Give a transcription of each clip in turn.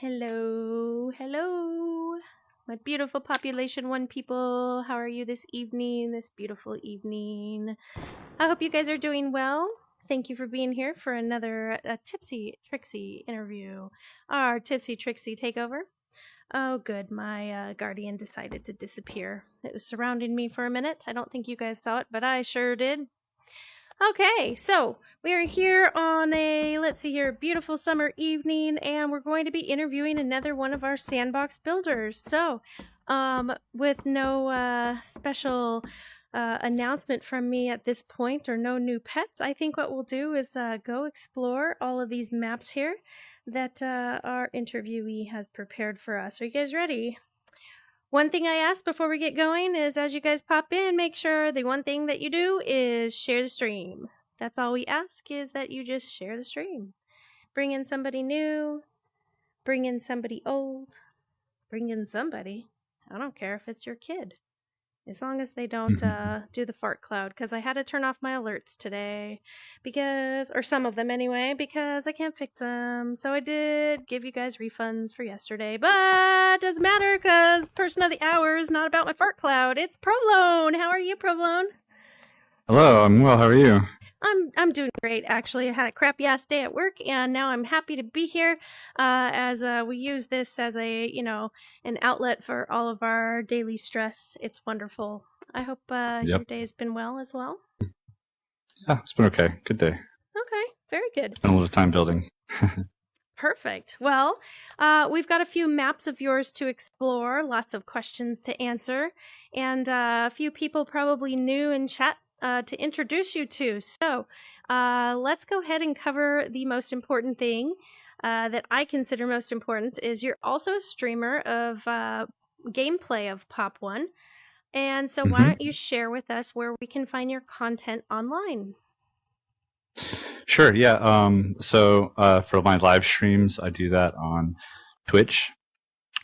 Hello, hello, my beautiful Population One people. How are you this evening, this beautiful evening? I hope you guys are doing well. Thank you for being here for another TipsyTrixie interview, our TipsyTrixie takeover. Oh, good. My guardian decided to disappear. It was surrounding me for a minute. I don't think you guys saw it, but I sure did. Okay, so we are here on a, let's see here, beautiful summer evening, and we're going to be interviewing another one of our sandbox builders. So, with no special announcement from me at this point, or no new pets, I think what we'll do is go explore all of these maps here that our interviewee has prepared for us. Are you guys ready? One thing I ask before we get going is, as you guys pop in, make sure the one thing that you do is share the stream. That's all we ask, is that you just share the stream. Bring in somebody new, bring in somebody old, bring in somebody. I don't care if it's your kid, as long as they don't do the fart cloud, because I had to turn off my alerts today, or some of them anyway, because I can't fix them. So I did give you guys refunds for yesterday, but doesn't matter, because person of the hour is not about my fart cloud. It's Provolown. How are you, Provolown? Hello, I'm well. How are you? I'm doing great, actually. I had a crappy ass day at work, and now I'm happy to be here as we use this as an outlet for all of our daily stress. It's wonderful. I hope your day's been well as well. Yeah, it's been okay. Good day. Okay, very good. Spent a little time building. Perfect. Well, we've got a few maps of yours to explore, lots of questions to answer, and a few people probably new in chat to introduce you to. So let's go ahead and cover the most important thing that I consider most important is you're also a streamer of gameplay of Pop One. And so why don't you share with us where we can find your content online? Sure, yeah. So for my live streams, I do that on Twitch,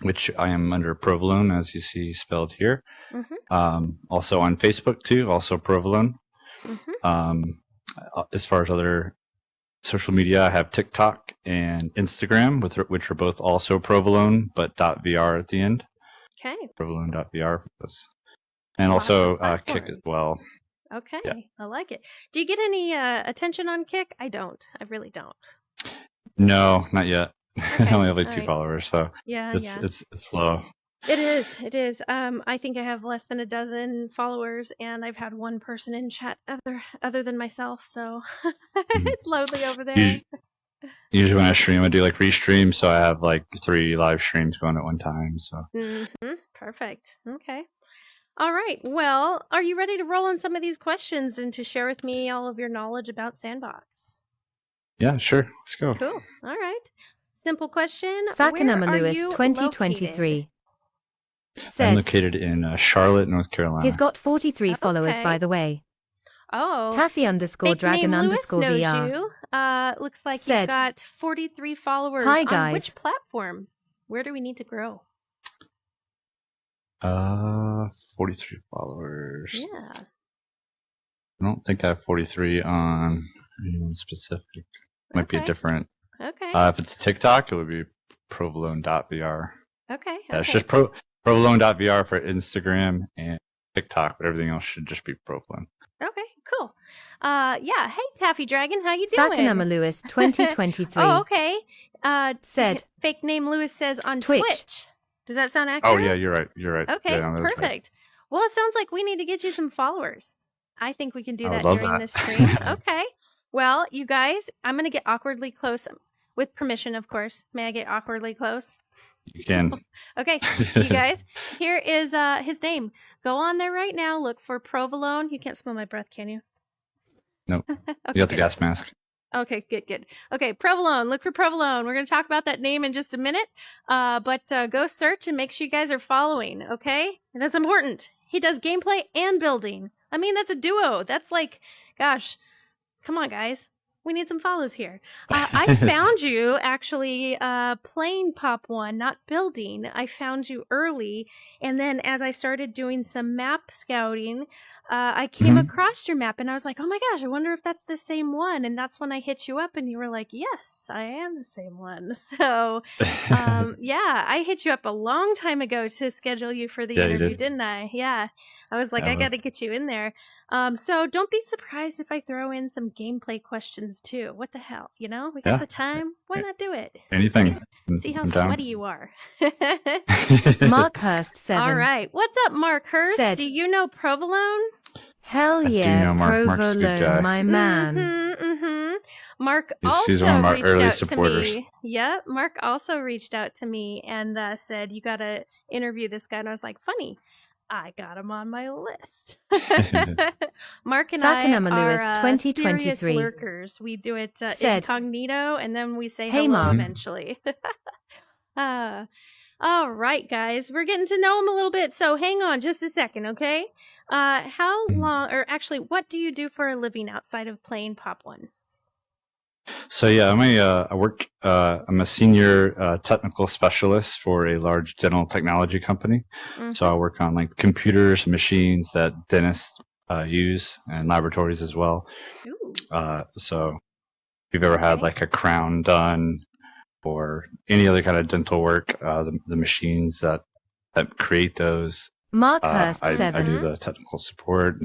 which I am under Provolown, as you see spelled here. Also on Facebook too, also Provolown. As far as other social media, I have TikTok and Instagram, which are both also Provolown, but .vr at the end. Okay. Provolown.vr. And also Kick as well. Okay, yeah. I like it. Do you get any attention on Kick? I don't. I really don't. No, not yet. Okay. I only have like 2 followers, so it's low. It is. I think I have less than a dozen followers, and I've had one person in chat other than myself, so it's lonely over there. Usually when I stream, I do like restream, so I have like 3 live streams going at one time. So. Perfect. Okay. All right. Well, are you ready to roll on some of these questions and to share with me all of your knowledge about Sandbox? Yeah, sure. Let's go. Cool. All right. Simple question. Fakanama Lewis 2023 said, I'm located in Charlotte, North Carolina. He's got 43 followers, by the way. Oh. Taffy_dragon_VR. You. Looks like you've got 43 followers. Hi, guys. On which platform? Where do we need to grow? 43 followers. Yeah. I don't think I have 43 on anyone specific. Might be a different. Okay. If it's TikTok, it would be Provolown.vr. Okay. Yeah, it's just Provolown.vr for Instagram and TikTok, but everything else should just be Provolown. Okay, cool. Yeah. Hey, Taffy Dragon, how you doing? Fakanama Lewis 2023. Oh, okay. Said fake name Lewis says on Twitch. Does that sound accurate? Oh yeah, you're right. Okay, yeah, perfect. Right. Well, it sounds like we need to get you some followers. I think we can do that during this stream. Okay. Well, you guys, I'm going to get awkwardly close, with permission, of course. May I get awkwardly close? You can. Okay, you guys, here is his name. Go on there right now. Look for Provolown. You can't smell my breath, can you? Nope. Okay, you got the gas mask. Okay, good. Okay, Provolown. Look for Provolown. We're going to talk about that name in just a minute. But go search and make sure you guys are following, okay? And that's important. He does gameplay and building. I mean, that's a duo. That's like, gosh, come on, guys. We need some follows here. I found you actually playing Pop 1, not building. I found you early, and then as I started doing some map scouting, I came across your map, and I was like, oh my gosh, I wonder if that's the same one. And that's when I hit you up, and you were like, yes, I am the same one. So, yeah, I hit you up a long time ago to schedule you for the interview, didn't I? Yeah. I was like, I got to get you in there. So don't be surprised if I throw in some gameplay questions too. What the hell? You know, we got the time. Why not do it? Anything. See how sweaty you are. Mark Hurst 7. All right. What's up, Mark Hurst? Said, do you know Provolown? Hell yeah, Provolown, my man. Mark he's one of my reached early out supporters. to me. Yeah, Mark also reached out to me and said, you got to interview this guy. And I was like, funny. I got him on my list. Mark and I are serious lurkers. We do it incognito, and then we say hello eventually. All right, guys. We're getting to know him a little bit, so hang on just a second, okay? How long, or actually, what do you do for a living outside of playing Pop 1? So yeah, I'm a senior technical specialist for a large dental technology company. So I work on like computers, machines that dentists use, and laboratories as well. So if you've ever had like a crown done or any other kind of dental work, the machines that create those. Mark Hurst 7. I do the technical support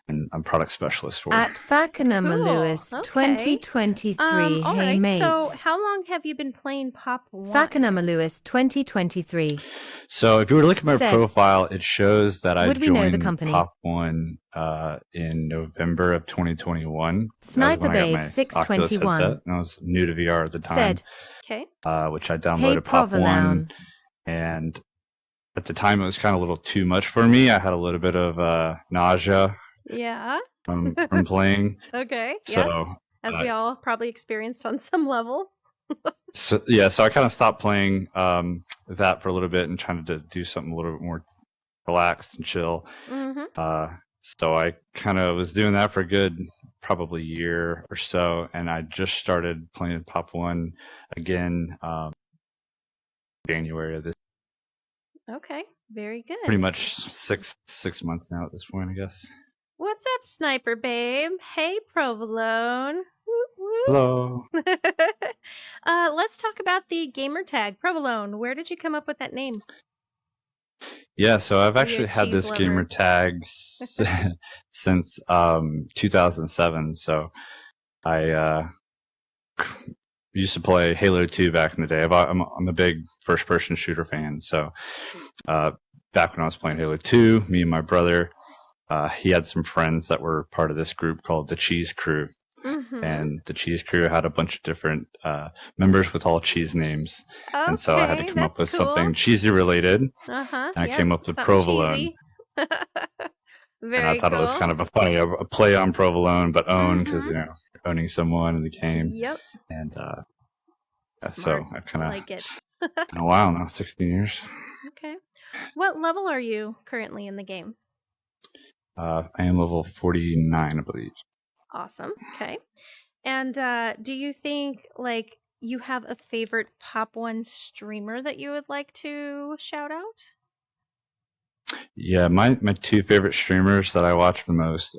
and I'm product specialist for at Fakenham Lewis 2023. All hey right. mate. So how long have you been playing Pop 1? Fakenham Lewis 2023. So if you were to look at my profile, it shows that I joined Pop 1 in November of 2021. Sniper Babe 621. And I was new to VR at the time. Which I downloaded Pop 1. And at the time, it was kind of a little too much for me. I had a little bit of nausea. From playing. So, as we all probably experienced on some level. So I kind of stopped playing that for a little bit and trying to do something a little bit more relaxed and chill. So I kind of was doing that for a good probably year or so, and I just started playing Pop 1 again January of this. Okay, very good. Pretty much six months now at this point, I guess. What's up, Sniper Babe? Hey, Provolown. Hello. Let's talk about the gamer tag, Provolown. Where did you come up with that name? Yeah, so I've actually had this gamer tag since 2007. So I used to play Halo 2 back in the day. I'm a big first-person shooter fan. So back when I was playing Halo 2, me and my brother, he had some friends that were part of this group called the Cheese Crew. And the Cheese Crew had a bunch of different members with all cheese names. And so I had to come up with something cheesy related. And I came up with Provolown. And I thought it was kind of a play on Provolown, but own, because, you're owning someone in the game. And so I've kind of like it. been a while now, 16 years. Okay. What level are you currently in the game? I am level 49, I believe. Awesome. Okay. And do you think like you have a favorite Pop 1 streamer that you would like to shout out? Yeah, my two favorite streamers that I watch the most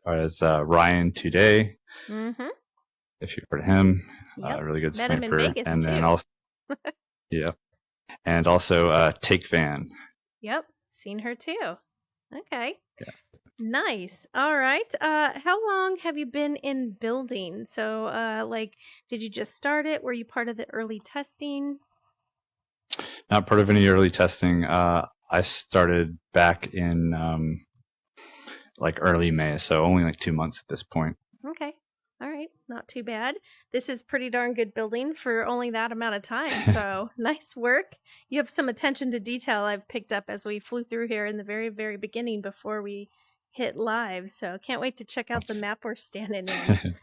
is Ryan Today. If you've heard of him, really good Met sniper. Him in Vegas and too. then also, and also Takeover. Yep, seen her too. Okay. Nice. All right. How long have you been in building? So, did you just start it? Were you part of the early testing? Not part of any early testing. I started back in early May, so only 2 months at this point. Okay. All right. Not too bad. This is pretty darn good building for only that amount of time. So nice work. You have some attention to detail I've picked up as we flew through here in the very, very beginning before we hit live. So can't wait to check out the map we're standing in.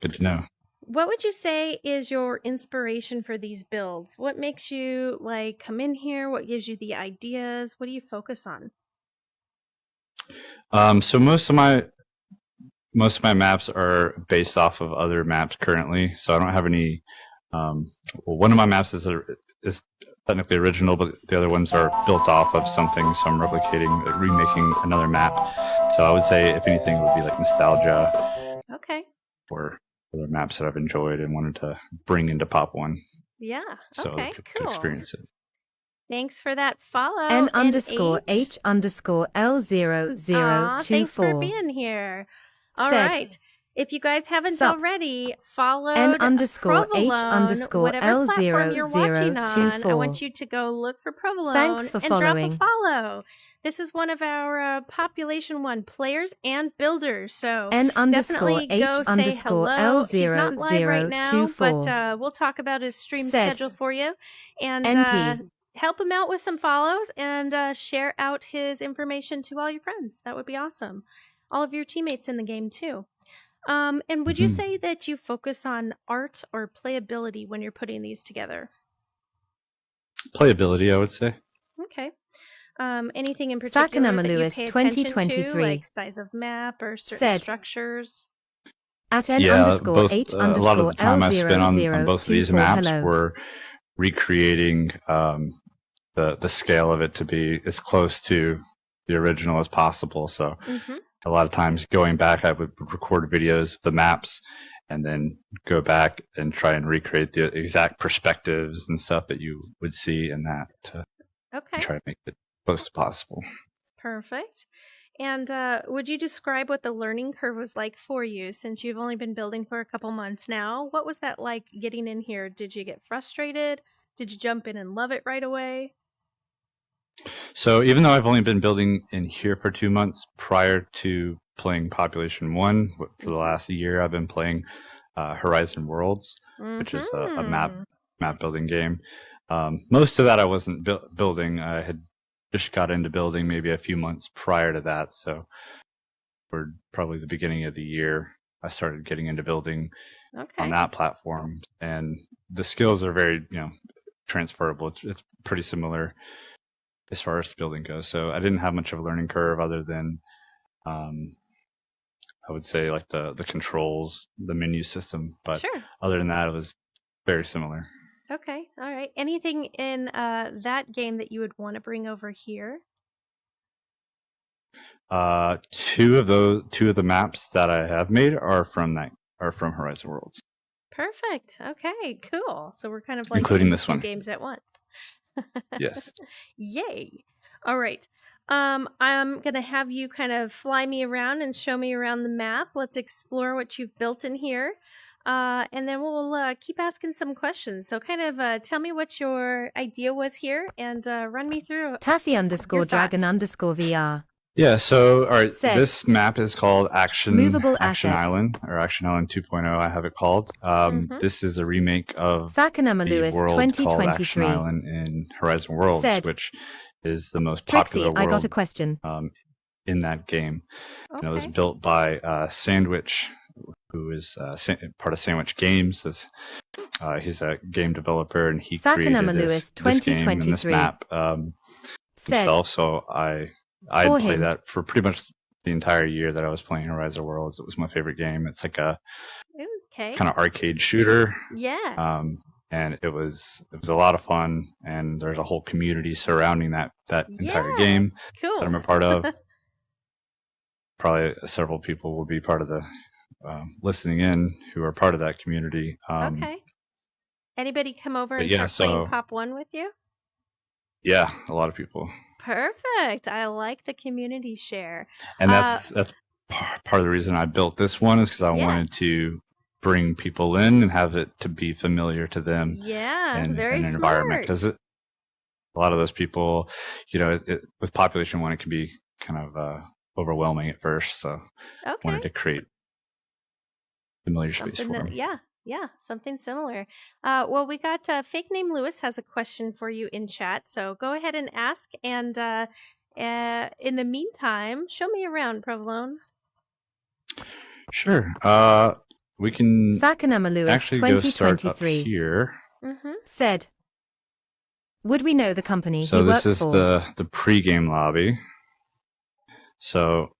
Good to know. What would you say is your inspiration for these builds? What makes you come in here? What gives you the ideas? What do you focus on? So most of my most of my maps are based off of other maps currently, so I don't have any. Well, one of my maps is technically original, but the other ones are built off of something, so I'm replicating, remaking another map. So I would say, if anything, it would be like nostalgia. Okay. Or other maps that I've enjoyed and wanted to bring into Pop One. Yeah. So okay. people Cool. could experience it. Thanks for that follow. N_H_L0024. Thanks for being here. All right. If you guys haven't already followed Provolown, whatever platform you're watching on, I want you to go look for Provolown and drop a follow. This is one of our Population One players and builders, so definitely go say hello. He's not live right now, but we'll talk about his stream schedule for you. And help him out with some follows and share out his information to all your friends. That would be awesome. All of your teammates in the game too. And would you say that you focus on art or playability when you're putting these together? Playability, I would say. Okay. Anything in particular that you pay attention to, like size of map or certain structures? Yeah, both, a lot of the time I spent on both of these maps were recreating the scale of it to be as close to the original as possible. So a lot of times going back, I would record videos of the maps and then go back and try and recreate the exact perspectives and stuff that you would see in that to try to make it close as possible. Perfect. And would you describe what the learning curve was like for you, since you've only been building for a couple months now? What was that like getting in here? Did you get frustrated? Did you jump in and love it right away? So even though I've only been building in here for 2 months, prior to playing Population One, for the last year I've been playing Horizon Worlds, which is a map building game. Most of that I wasn't building. I had just got into building maybe a few months prior to that. So for probably the beginning of the year, I started getting into building on that platform. And the skills are very, transferable. It's pretty similar as far as building goes. So I didn't have much of a learning curve other than, I would say, like the controls, the menu system. But other than that, it was very similar. Okay. All right. Anything in that game that you would want to bring over here? Two of the maps that I have made are from Horizon Worlds. Perfect. Okay, cool. So we're kind of like including this one. Games at once. Yes. Yay. All right. I'm going to have you kind of fly me around and show me around the map. Let's explore what you've built in here. And then we'll keep asking some questions. So kind of tell me what your idea was here and run me through. Taffy_Dragon_VR. Yeah, so all right, this map is called Action Island, or Action Island 2.0, I have it called. This is a remake of the world called Action Island in Horizon Worlds, which is the most popular world I got a question. In that game. It was built by Sandwich, who is part of Sandwich Games. He's a game developer, and he created this game and this map himself. So I played that for pretty much the entire year that I was playing Horizon Worlds. It was my favorite game. It's like a kind of arcade shooter. Yeah. And it was a lot of fun, and there's a whole community surrounding that entire game that I'm a part of. Probably several people will be part of the listening in who are part of that community. Okay. Anybody come over and start playing Pop One with you? Yeah, a lot of people. Perfect. I like the community share. And that's part of the reason I built this one, is because I wanted to bring people in and have it to be familiar to them. Yeah, in very an smart. Environment, because a lot of those people, with Population One, it can be kind of overwhelming at first. So I wanted to create familiar space for them. Yeah, something similar. Well, we got Fake Name Lewis has a question for you in chat, so go ahead and ask. And in the meantime, show me around, Provolown. Sure. We can actually go start up here. Said, would we know the company so he works for? So this is the pre-game lobby. So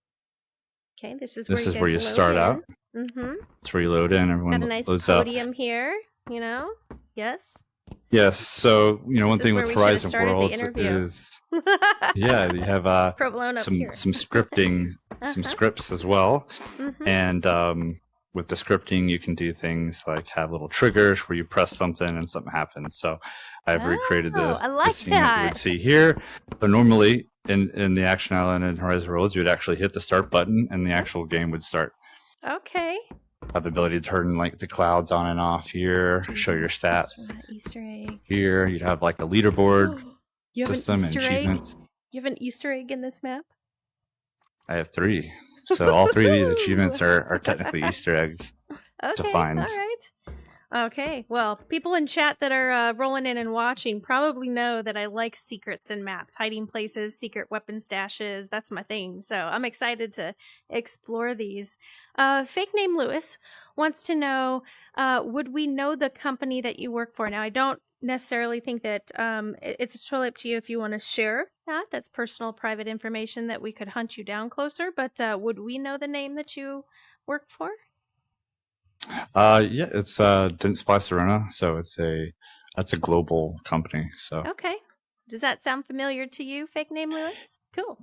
Okay, this is This is where where you you guys start load out. in. Mm-hmm. That's where you load in. Everyone Got a nice loads up. podium here, you know? Yes? Yes. So one This is thing where with we should have Horizon started the Worlds interview. is you have Provolown up some here. scripting, some scripts as well, and with the scripting you can do things like have little triggers where you press something and something happens. So I've recreated the scene that you would see here. So normally in the Action Island and Horizon Worlds, you would actually hit the start button and the actual game would start. Okay. Have the ability to turn like the clouds on and off here, show your stats. Easter egg. Here you'd have like a leaderboard system and achievements. You have an Easter egg in this map? I have 3. So all 3 of these achievements are technically Easter eggs to find. All right. Okay. Well, people in chat that are rolling in and watching probably know that I like secrets in maps, hiding places, secret weapon stashes. That's my thing. So I'm excited to explore these. Fake name Lewis wants to know, would we know the company that you work for? Now, I don't necessarily think that it's totally up to you if you want to share that. That's personal, private information that we could hunt you down closer. But would we know the name that you work for? Yeah, it's Didn't Splice Arena, so that's a global company. So okay, does that sound familiar to you, Fake Name Lewis? Cool.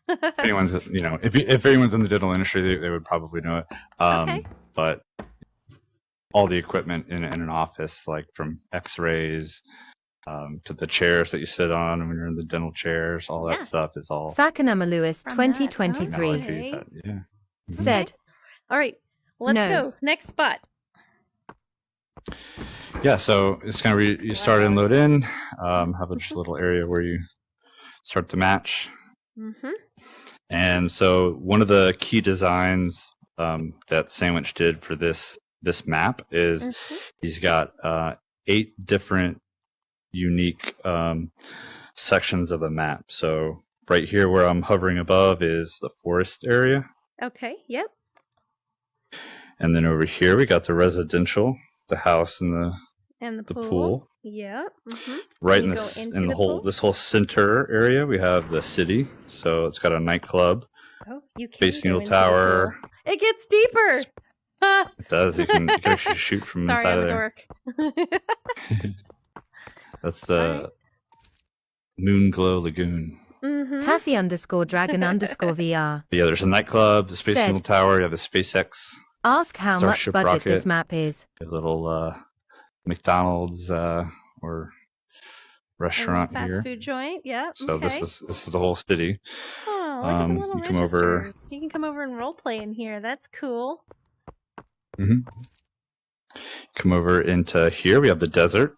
if anyone's if anyone's in the digital industry, they would probably know it. Okay. But all the equipment in an office, like from X-rays to the chairs that you sit on when you're in the dental chairs, all that stuff is all. Fakanama Lewis 2023 said. All right. Let's go. Next spot. Yeah, so it's kind of you start and load in, have a little area where you start the match. And so one of the key designs that Sandwich did for this map is he's got 8 different unique sections of the map. So right here where I'm hovering above is the forest area. Okay, yep. And then over here we got the residential, the house and the pool. Yep. Right in this whole center area we have the city. So it's got a nightclub. Oh, you can Space Needle Tower. It gets deeper. It does. You can actually shoot from inside of there. That's the Moonglow Lagoon. Taffy _dragon_VR. Yeah, there's a nightclub, the Space Needle Tower, you have the SpaceX. Ask how Starship much budget rocket, this map is. A little McDonald's or restaurant fast here. Food joint, yeah. So this is the whole city. Oh, look at the little register. You can come over and role play in here. That's cool. Come over into here. We have the desert.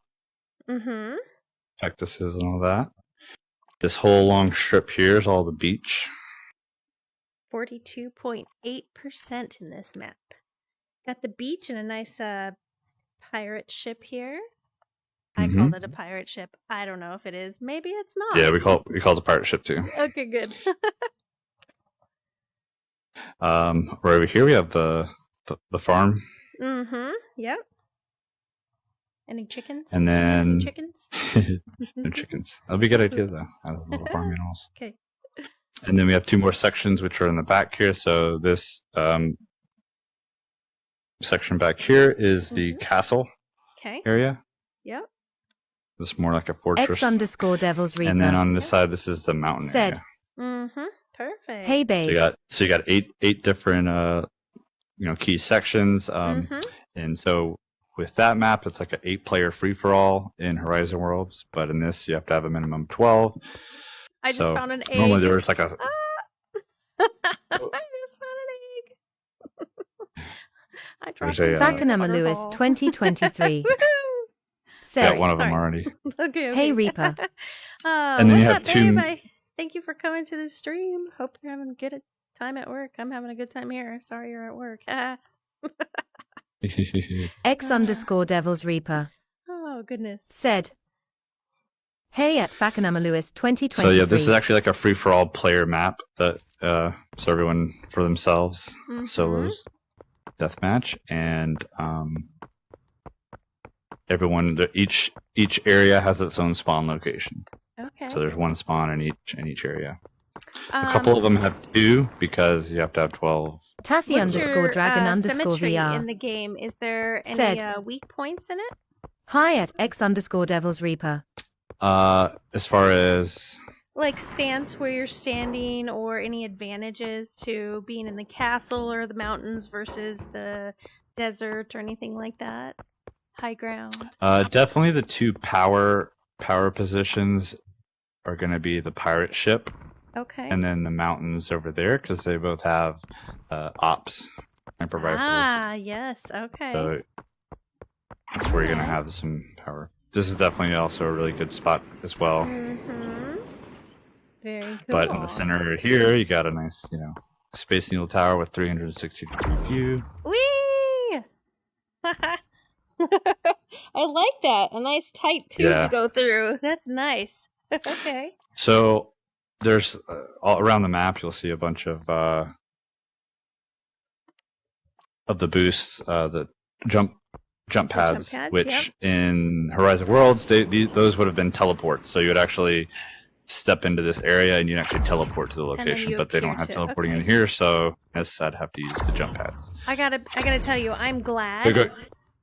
Cactuses and all that. This whole long strip here is all the beach. 42.8% in this map. Got the beach and a nice pirate ship here. I called it a pirate ship. I don't know if it is. Maybe it's not. Yeah, we call it a pirate ship too. Okay, good. Right over here we have the farm. Yep. Any chickens? And then Any chickens? No chickens. That'll be a good idea though. I love little farm animals. Okay. And then we have 2 more sections which are in the back here. So this section back here is the castle area. Yep. It's more like a fortress. X_Devil's Reaper. And then on this side, this is the mountain area. Perfect. Hey, babe. So you got eight different key sections. And so with that map, it's like an 8-player free-for-all in Horizon Worlds. But in this, you have to have a minimum of 12. I just found an egg. Normally there was like a... I just found an egg. I dropped it. Fakanama Lewis 2023 said. Got one of them already. Okay. Hey, Reaper. And then you have 2... babe? Thank you for coming to the stream. Hope you're having a good time at work. I'm having a good time here. Sorry you're at work. X_Devil's Reaper. Oh, goodness. Said. Hey at Fakanama Lewis 2023. So yeah, this is actually like a free-for-all player map that so everyone for themselves, solos, deathmatch, and everyone. Each area has its own spawn location. Okay. So there's 1 spawn in each area. A couple of them have 2 because you have to have 12 Taffy What's underscore dragon your underscore symmetry VR in the game? Is there said, any weak points in it? Hi at X underscore Devil's Reaper. As far as Like stance where you're standing, or any advantages to being in the castle or the mountains versus the desert or anything like that? High ground. definitely the two power positions are going to be the pirate ship. Okay. And then the mountains over there, because they both have ops sniper rifles. Ah, yes. Okay. So that's where you're going to have some power. This is definitely also a really good spot as well. Mm-hmm. Very cool. But in the center here, you got a nice, Space Needle Tower with 360-degree view. Whee! I like that. A nice tight tube to go through. That's nice. Okay. So there's all around the map, you'll see a bunch of the boosts, the jump pads, which in Horizon Worlds, those would have been teleports. So you would actually step into this area and you actually teleport to the location, but they don't have teleporting in here, so I'd have to use the jump pads. I gotta tell you, I'm glad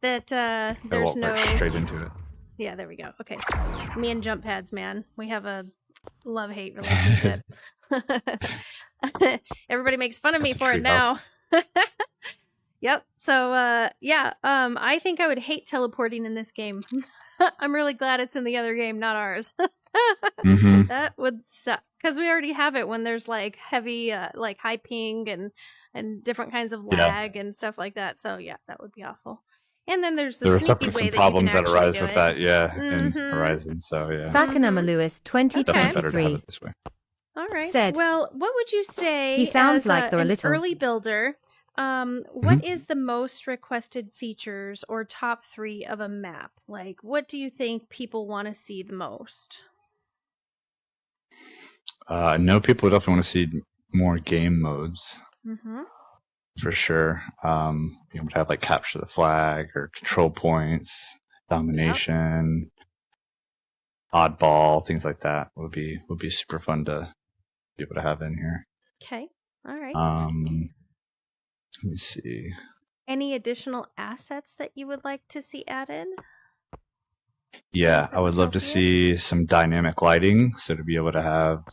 that there's no straight into it. Yeah, there we go. Okay, me and jump pads, man, we have a love-hate relationship. Everybody makes fun of me for it now. Yep. So I think I would hate teleporting in this game. I'm really glad it's in the other game, not ours. Mm-hmm. That would suck, because we already have it when there's like heavy like high ping and different kinds of lag and stuff like that. So yeah, that would be awful. And then there's the sneaky way that problems you can that arise with it. that, in Horizon. So yeah, Fakanama Lewis 2023 all right. said, well, what would you say? He sounds as like they're a an little early builder. What is the most requested features or top 3 of a map? Like, what do you think people want to see the most? I know people definitely want to see more game modes. Mm-hmm. For sure. You would have like capture the flag or control points, domination, oddball, things like that would be super fun to be able to have in here. Okay. All right. Let me see. Any additional assets that you would like to see added? Yeah, I would love to see some dynamic lighting, so to be able to have,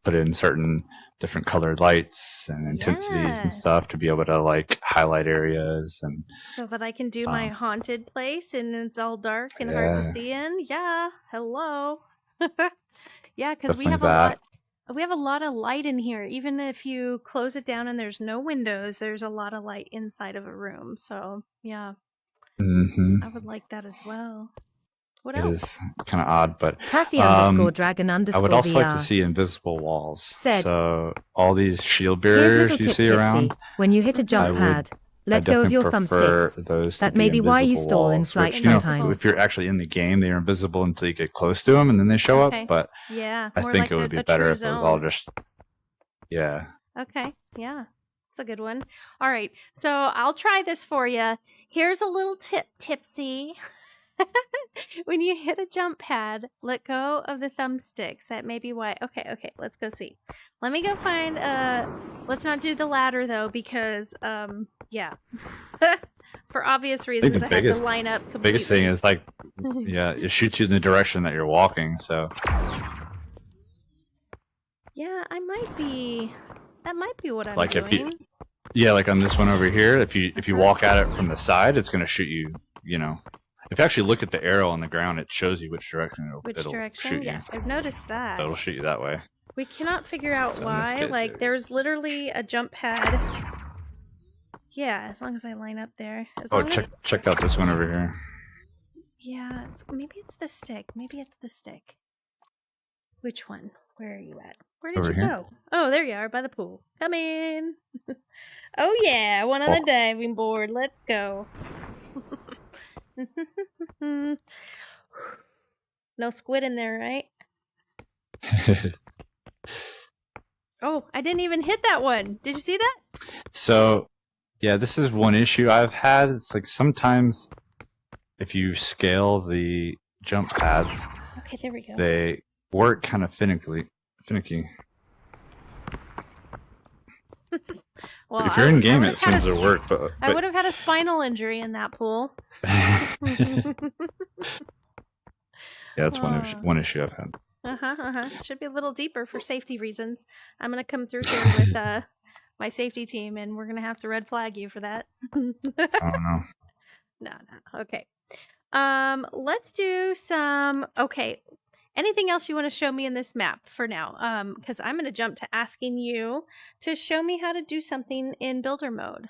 put in certain different colored lights and intensities and stuff to be able to like highlight areas, and so that I can do my haunted place and it's all dark and hard to see in. Yeah. Hello. Yeah, because we have a lot of light in here. Even if you close it down and there's no windows, there's a lot of light inside of a room. So yeah, I would like that as well. What else? It is kind of odd, but Taffy underscore dragon underscore I would also VR like to see invisible walls. Said, so all these shield Here's barriers little you tip, see around. When you hit a jump pad, let go of your thumbsticks. That may be why you stall in flight sometimes. If you're actually in the game, they're invisible until you get close to them, and then they show up. But yeah, I think it would be better if it was all just Okay, yeah. It's a good one. All right, so I'll try this for you. Here's a little tip, Tipsy. When you hit a jump pad, let go of the thumbsticks. That may be why. Okay, let's go see. Let me go find let's not do the ladder though, because yeah. For obvious reasons I have to line up completely. The biggest thing is like it shoots you in the direction that you're walking, so yeah, that might be what I'm like doing. Like on this one over here, if you walk at it from the side, it's gonna shoot you, If you actually look at the arrow on the ground, it shows you which direction it'll shoot you. I've noticed that. So it'll shoot you that way. We cannot figure out why. Like, there's literally a jump pad. Yeah, as long as I line up there. Check out this one over here. Yeah, maybe it's the stick. Which one? Where are you at? Where did you go? Oh, there you are, by the pool. Come in. Oh yeah, one on the diving board. Let's go. No squid in there, right? Oh, I didn't even hit that one. Did you see that? So, yeah, this is one issue I've had. It's like sometimes if you scale the jump pads, okay, there we go. They work kind of finicky. Well, if you're in game, it seems to work. But I would have had a spinal injury in that pool. Yeah, that's one issue I've had. Should be a little deeper for safety reasons. I'm gonna come through here with my safety team, and we're gonna have to red flag you for that. Oh no. No. Okay. Let's do some. Okay. Anything else you want to show me in this map for now? Because I'm gonna jump to asking you to show me how to do something in builder mode.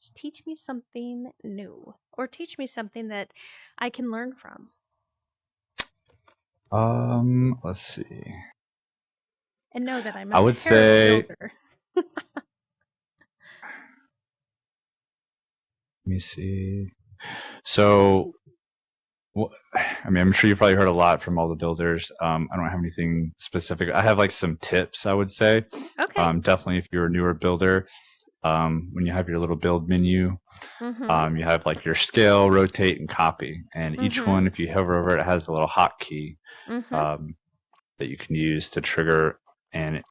Just teach me something new, or teach me something that I can learn from. Let's see. And know that I'm I would say builder. Let me see. So, I mean, I'm sure you've probably heard a lot from all the builders. I don't have anything specific. I have like some tips, I would say. Okay. Definitely if you're a newer builder, when you have your little build menu, you have like your scale, rotate, and copy. And each one, if you hover over it, has a little hotkey that you can use to trigger. And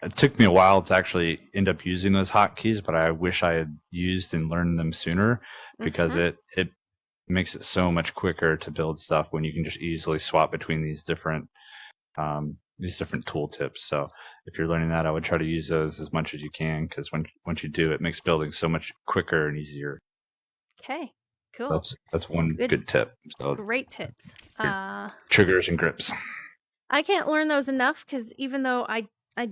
it took me a while to actually end up using those hotkeys, but I wish I had used and learned them sooner because it makes it so much quicker to build stuff when you can just easily swap between these different tool tips. So if you're learning that, I would try to use those as much as you can because once you do, it makes building so much quicker and easier. Okay, cool. That's one good tip. So great tips. Triggers and grips. I can't learn those enough because even though I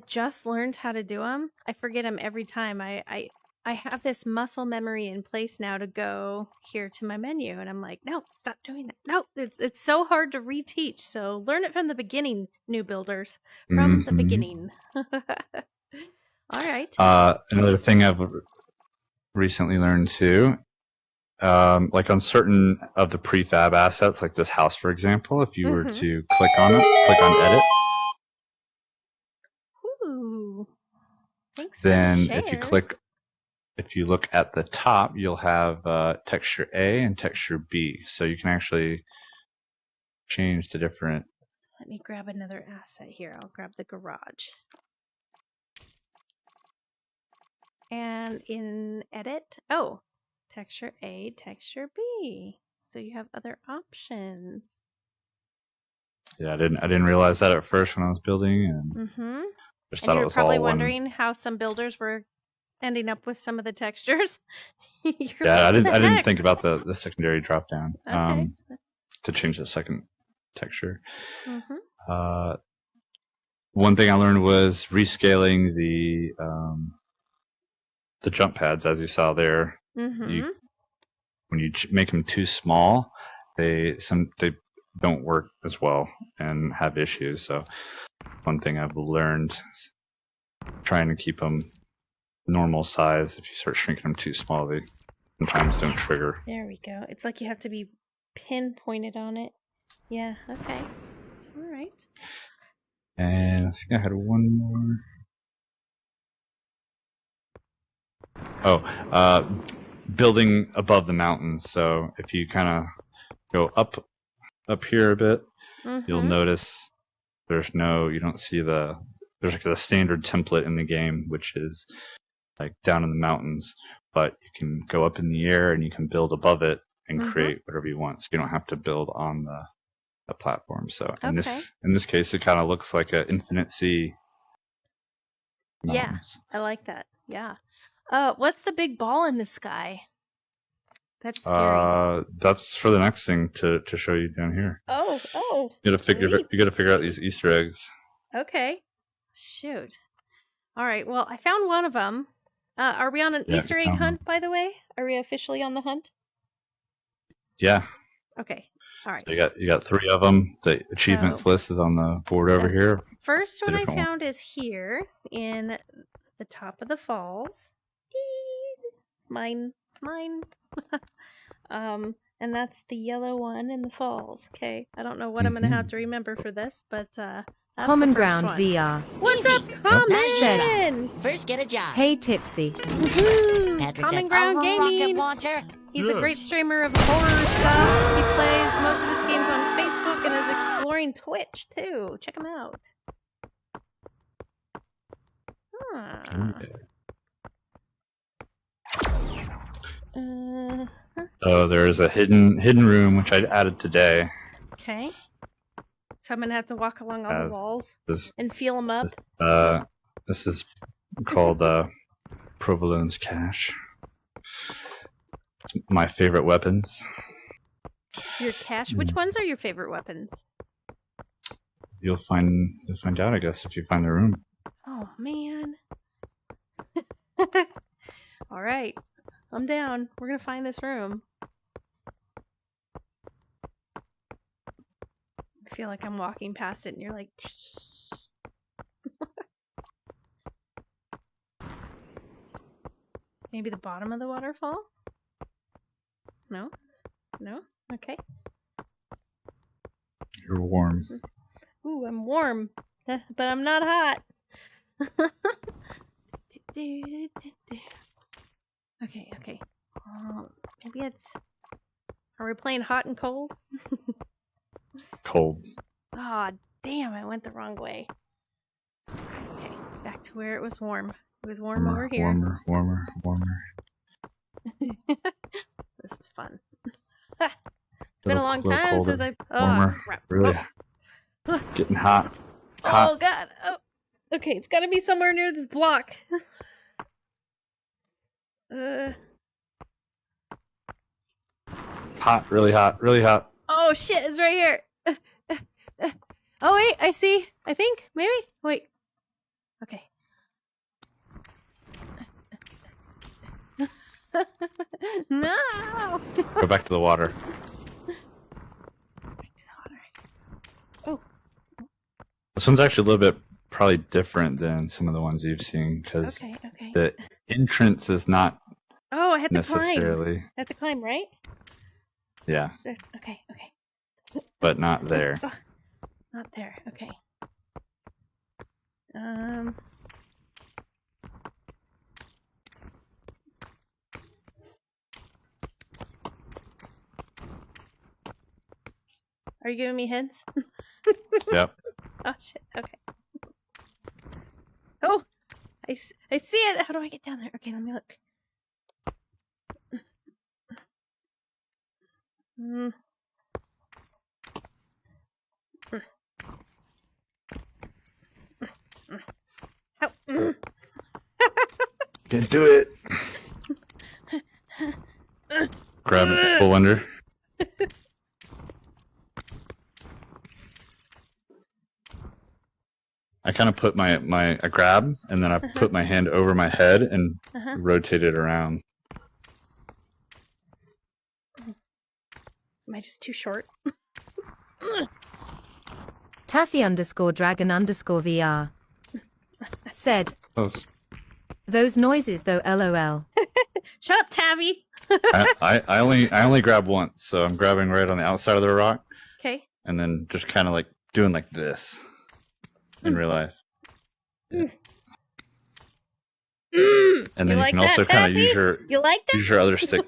just learned how to do them, I forget them every time. I have this muscle memory in place now to go here to my menu, and I'm like, no, stop doing that. No, it's so hard to reteach. So learn it from the beginning, new builders, from the beginning. All right. Another thing I've recently learned too, like on certain of the prefab assets, like this house, for example, if you were to click on edit. Ooh. Thanks then for the share. if you look at the top, you'll have texture A and texture B. So you can actually change the different. Let me grab another asset here. I'll grab the garage. And in edit, texture A, texture B. So you have other options. Yeah, I didn't realize that at first when I was building, and just thought it was probably all wondering how some builders were ending up with some of the textures. Yeah, like, I didn't think about the secondary drop down okay. To change the second texture. One thing I learned was rescaling the jump pads, as you saw there. When you make them too small, they don't work as well and have issues. So one thing I've learned is trying to keep them normal size. If you start shrinking them too small, they sometimes don't trigger. There we go. It's like you have to be pinpointed on it. Yeah, okay. All right. And I think I had one more. Building above the mountains. So if you kind of go up here a bit, you'll notice you don't see there's like the standard template in the game, which is like down in the mountains, but you can go up in the air and you can build above it and create whatever you want. So you don't have to build on the platform. So in this case, it kind of looks like an infinite sea. Mountains. Yeah, I like that. Yeah. What's the big ball in the sky? That's scary. That's for the next thing to show you down here. Oh. You gotta figure out these Easter eggs. Okay. Shoot. All right. Well, I found one of them. Are we on an Easter egg hunt, by the way? Are we officially on the hunt? Yeah. Okay. All right. So you got 3 of them. The achievements list is on the board over here. First one I found is here in the top of the falls. Mine. And that's the yellow one in the falls. Okay, I don't know what I'm gonna have to remember for this, but that's Common the Ground one. VR. What's up, Common? First, get a job. Hey, Tipsy. Patrick, Common Ground Gaming. He's a great streamer of horror stuff. He plays most of his games on Facebook and is exploring Twitch too. Check him out. So there's a hidden room which I added today. Okay. So I'm gonna have to walk along all the walls and feel them up. This is called Provolown's cache. My favorite weapons. Your cache? Which ones are your favorite weapons? You'll find out, I guess, if you find the room. Oh man. All right, I'm down. We're gonna find this room. I feel like I'm walking past it, and you're like, maybe the bottom of the waterfall? No? No? Okay. You're warm. Ooh, I'm warm, but I'm not hot. Okay. Maybe it's... Are we playing hot and cold? Cold. Aw, damn, I went the wrong way. Okay, back to where it was warm. It was warm over here. Warmer. This is fun. It's been a long time since I... Oh, warmer. crap. Really getting hot. Oh, God. Oh. Okay, it's got to be somewhere near this block. Hot, really hot. Oh, shit, it's right here. Oh, wait, I see. I think, maybe? Wait. Okay. No! Go back to the water. Oh. This one's actually a little bit probably different than some of the ones you've seen, because the entrance is not I had to necessarily... climb. I have to climb, right? Yeah. Okay. But not there. Not there. Okay. Are you giving me hints? Yep. Oh shit. Okay. Oh, I see it. How do I get down there? Okay, let me look. Can't do it. Grab it, pull under. I kind of put I grab, and then I put my hand over my head and rotate it around. Am I just too short? Taffy_dragon_VR said, those noises though, LOL. Shut up, Taffy. I only grab once, so I'm grabbing right on the outside of the rock. Okay. And then just kind of like doing like this in real life. Yeah. And then you can also kind of use your other stick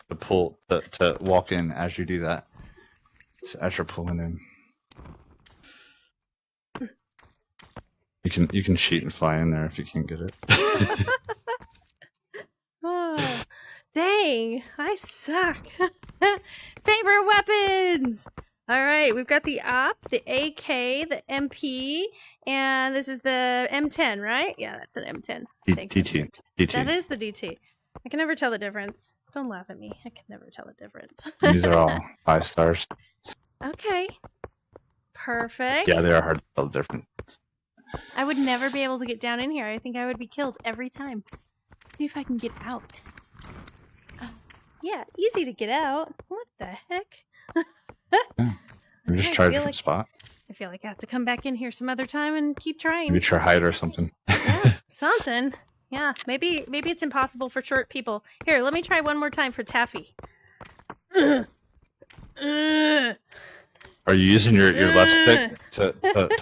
to pull to walk in as you do that. So as you're pulling in. You can cheat and fly in there if you can't get it. Oh, dang, I suck. Favorite weapons. All right, we've got the OP, the AK, the MP, and this is the M10, right? Yeah, that's an M10. DT. That is the DT. I can never tell the difference. Don't laugh at me. I can never tell the difference. These are all 5 stars. Okay. Perfect. Yeah, they are hard to tell the difference. I would never be able to get down in here. I think I would be killed every time. See if I can get out. Yeah, easy to get out. What the heck? You just try a different spot. I feel like I have to come back in here some other time and keep trying. Maybe try hide or something. Yeah, something. Yeah, maybe it's impossible for short people. Here, let me try one more time for Taffy. Are you using your left stick to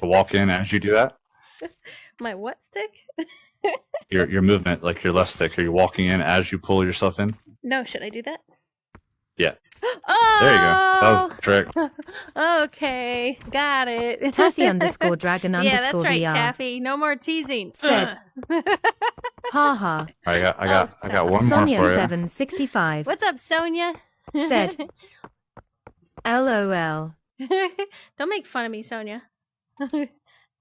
walk in as you do that? My what stick? Your movement, like your left stick. Are you walking in as you pull yourself in? No, should I do that? Yeah. Oh! There you go. That was the trick. Okay, got it. Taffy_dragon_VR. Yeah, that's right, Taffy. No more teasing. Said. Haha. I got one Sonia more for you. 765. What's up, Sonia? Said. LOL. Don't make fun of me, Sonia.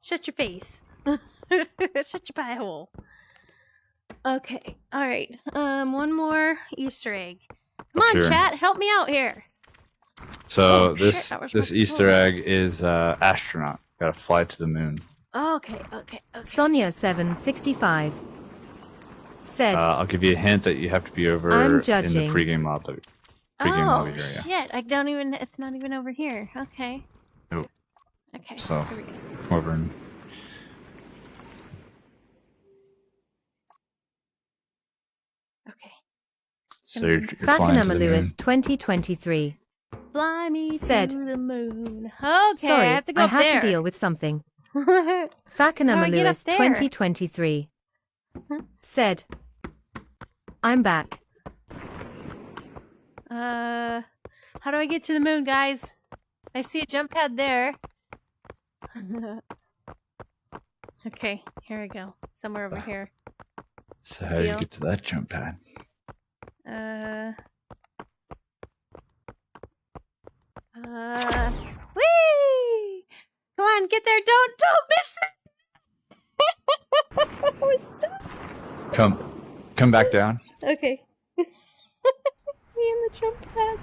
Shut your face. Shut your pie hole. Okay, all right. One more Easter egg. Come on, chat, help me out here. So this Easter egg is astronaut. Got to fly to the moon. Okay. Sonia 765. Said. I'll give you a hint that you have to be over in the pregame lobby. Oh shit! I don't even. It's not even over here. Okay. Nope. Okay. So come over and. Okay. So you're Fakanama Lewis 2023. Fly me Said. to the moon. Okay, sorry, I have to go up there. I had to deal with something. Fakanama Lewis 2023. Said. I'm back. How do I get to the moon, guys? I see a jump pad there. Okay, here we go. Somewhere over here. So how do you get to that jump pad? Whee! Come on, get there! Don't miss it! Come back down. Okay. Me and the jump pad.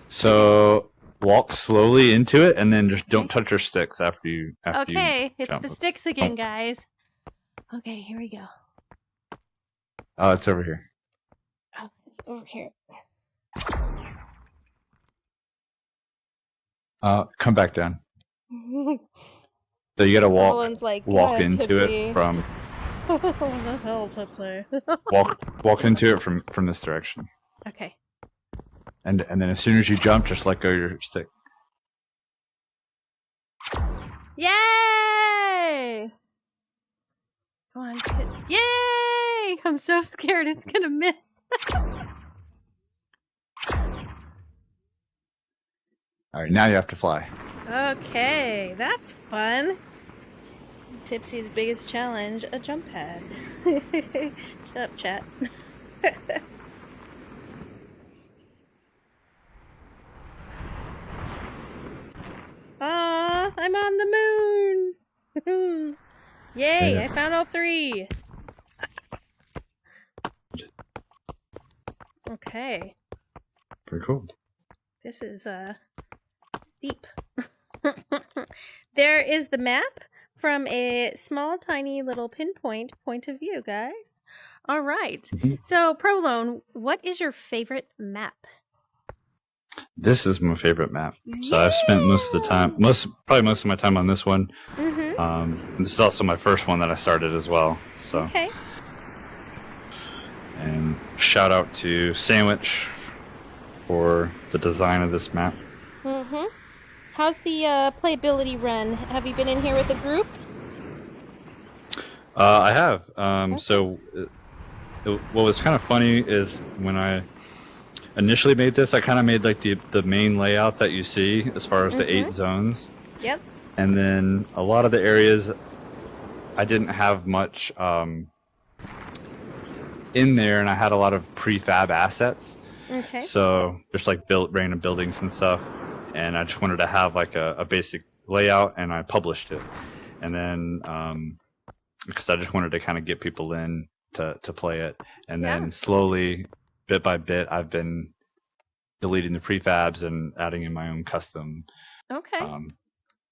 So walk slowly into it, and then just don't touch your sticks after you. Okay, it's jump. the sticks again, guys. Okay, here we go. Oh, it's over here. Oh, it's over here. Come back down. So you gotta walk into it from. What the hell, Tipsy? walk into it from this direction. Okay. And then as soon as you jump, just let go of your stick. Yay! Come on. Yay! I'm so scared it's gonna miss. All right, now you have to fly. Okay, that's fun. Tipsy's biggest challenge, a jump pad. Shut up, chat. Aw, I'm on the moon! Yay, yeah. I found all three! Okay. Pretty cool. This is, deep. There is the map from a small, tiny little pinpoint point of view, guys. All right. So, Provolown, what is your favorite map? This is my favorite map. So I've spent most of the time, probably most of my time on this one. This is also my first one that I started as well. So. Okay. And shout out to Sandwich for the design of this map. How's the playability run? Have you been in here with a group? I have. So what was kind of funny is when I initially made this, I kind of made like the main layout that you see as far as the 8 zones. Yep. And then a lot of the areas I didn't have much in there, and I had a lot of prefab assets. Okay. So just like random buildings and stuff, and I just wanted to have like a basic layout, and I published it. And then because I just wanted to kind of get people in to play it, and then slowly, bit by bit, I've been deleting the prefabs and adding in my own custom. Okay.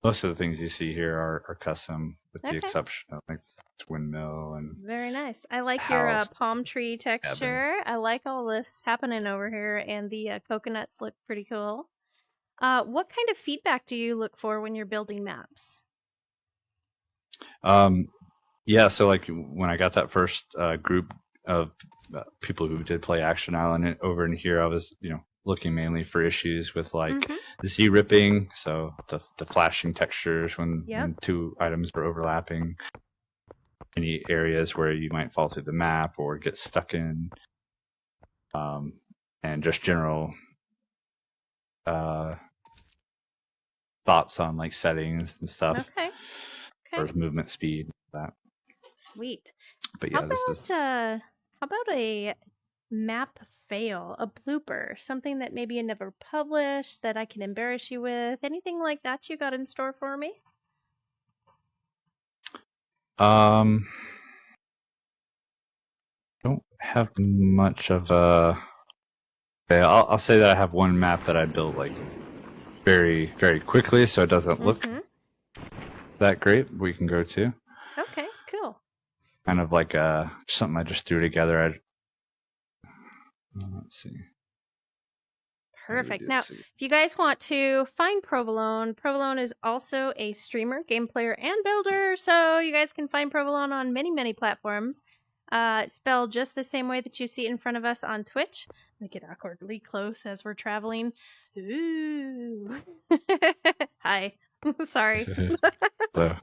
Most of the things you see here are custom, with the exception of like windmill and. Very nice. I like your palm tree texture. I like all this happening over here, and the coconuts look pretty cool. What kind of feedback do you look for when you're building maps? Yeah, so like when I got that first group of people who did play Action Island over in here, I was looking mainly for issues with like Z-ripping, so the flashing textures when two items are overlapping, any areas where you might fall through the map or get stuck in. and just general thoughts on like settings and stuff. Okay. Or movement speed, that. Sweet. But yeah, how about a map fail, a blooper, something that maybe you never published that I can embarrass you with? Anything like that you got in store for me? Don't have much of a. Okay, I'll say that I have one map that I built like very, very quickly, so it doesn't look that great. We can go to. Okay, cool. Kind of like something I just threw together. Let's see. Perfect. Now, if you guys want to find Provolown, Provolown is also a streamer, game player, and builder. So you guys can find Provolown on many, many platforms. Spelled just the same way that you see it in front of us on Twitch. Make it awkwardly close as we're traveling. Ooh. Hi. Sorry. Hello.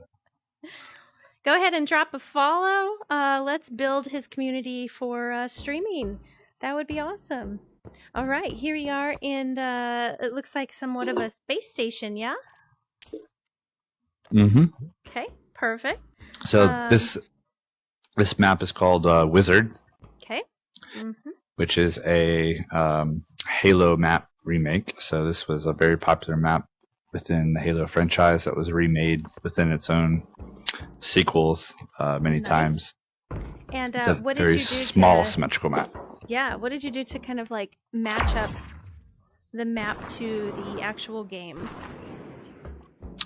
Go ahead and drop a follow. Let's build his community for streaming. That would be awesome. All right, here we are in, it looks like somewhat of a space station, yeah? Mm-hmm. Okay, perfect. So this map is called Wizard. Okay. Mm-hmm. Which is a Halo map remake. So this was a very popular map within the Halo franchise that was remade within its own sequels many times. And it's a what did very you do small symmetrical map. Yeah, what did you do to kind of like match up the map to the actual game?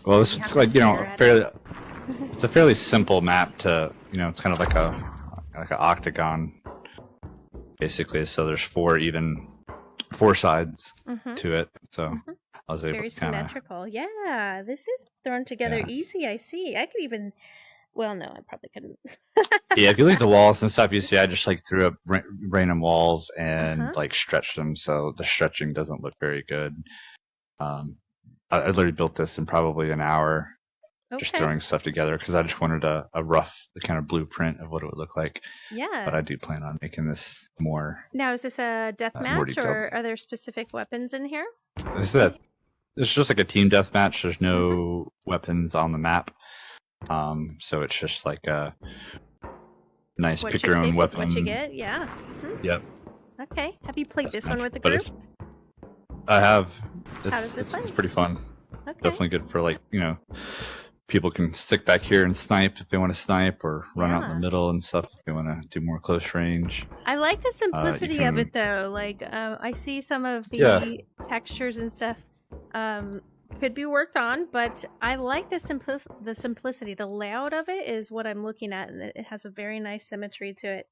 Well, this is like, it's a fairly simple map to, it's kind of like an octagon, basically. So there's four sides to it. So I was able very to kinda... symmetrical. Yeah, this is thrown together easy. I see. I could even. Well, no, I probably couldn't. Yeah, if you look at the walls and stuff, you see I just like threw up random walls and like stretched them, so the stretching doesn't look very good. I literally built this in probably an hour, just throwing stuff together because I just wanted a rough kind of blueprint of what it would look like. Yeah. But I do plan on making this more. Now, is this a death match, or are there specific weapons in here? It's just like a team death match. There's no weapons on the map. So it's just like a nice pick your own weapon. What you get, yeah. Yep. Okay. Have you played this one with the group? I have. How does it play? It's pretty fun. Okay. Definitely good for people can stick back here and snipe if they want to snipe, or run out in the middle and stuff if they want to do more close range. I like the simplicity of it though. Like I see some of the textures and stuff. Could be worked on, but I like the simplicity. The layout of it is what I'm looking at, and it has a very nice symmetry to it.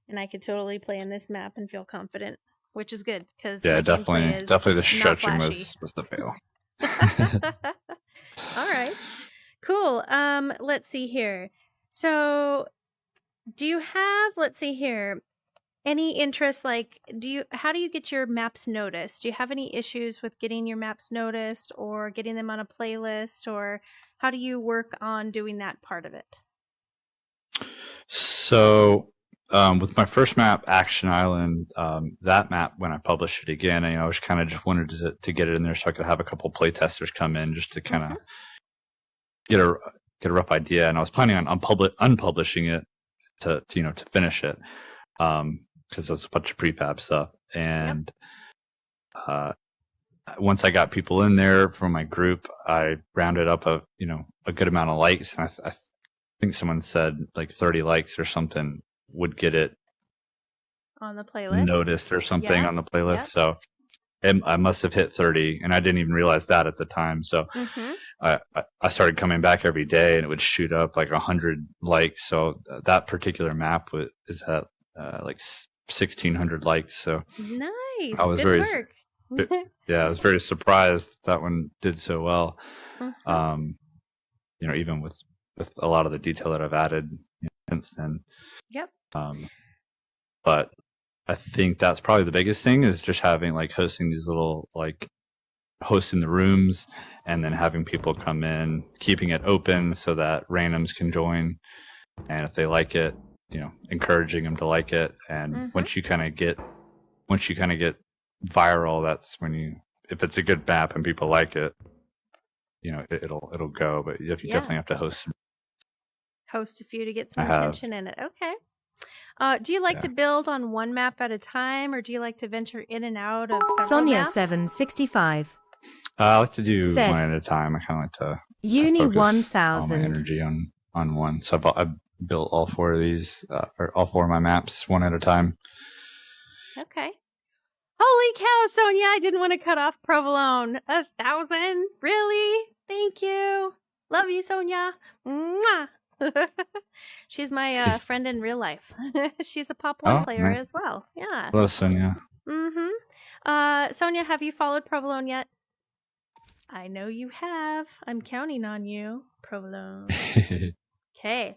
And I could totally play in this map and feel confident, which is good because definitely the stretching was the fail. All right, cool. Let's see here. So, do you have? Let's see here. Any interest, how do you get your maps noticed? Do you have any issues with getting your maps noticed or getting them on a playlist, or how do you work on doing that part of it? So, with my first map, Action Island, that map, when I published it again, I was kind of just wanted to get it in there so I could have a couple playtesters come in just to kind of get a rough idea. And I was planning on unpublishing it to finish it. Because there's a bunch of prefab stuff, and once I got people in there from my group, I rounded up a good amount of likes, and I think someone said like 30 likes or something would get it on the playlist noticed or something on the playlist. So I must have hit 30, and I didn't even realize that at the time. So I started coming back every day, and it would shoot up like 100 likes. So that particular map is at like 1,600 likes. So nice. I was Good work. I was very surprised that one did so well. Even with a lot of the detail that I've added since then. Yep. But I think that's probably the biggest thing is just having hosting these little hosting the rooms and then having people come in, keeping it open so that randoms can join, and if they like it, encouraging them to like it. And once you kind of get viral, that's when if it's a good map and people like it, it'll go. But you definitely have to host a few to get some attention in it. Okay. Do you like to build on one map at a time, or do you like to venture in and out of several maps? Sonia765. I like to do one at a time. I kind of like to Uni focus 1000. all my energy on one. So I've built all four of these, or all four of my maps one at a time. Okay. Holy cow, Sonia! I didn't want to cut off Provolown. 1,000? Really? Thank you. Love you, Sonia. Mwah. She's my friend in real life. She's a Pop 1 player as well. Yeah. Hello, Sonia. Sonia, have you followed Provolown yet? I know you have. I'm counting on you, Provolown. Okay.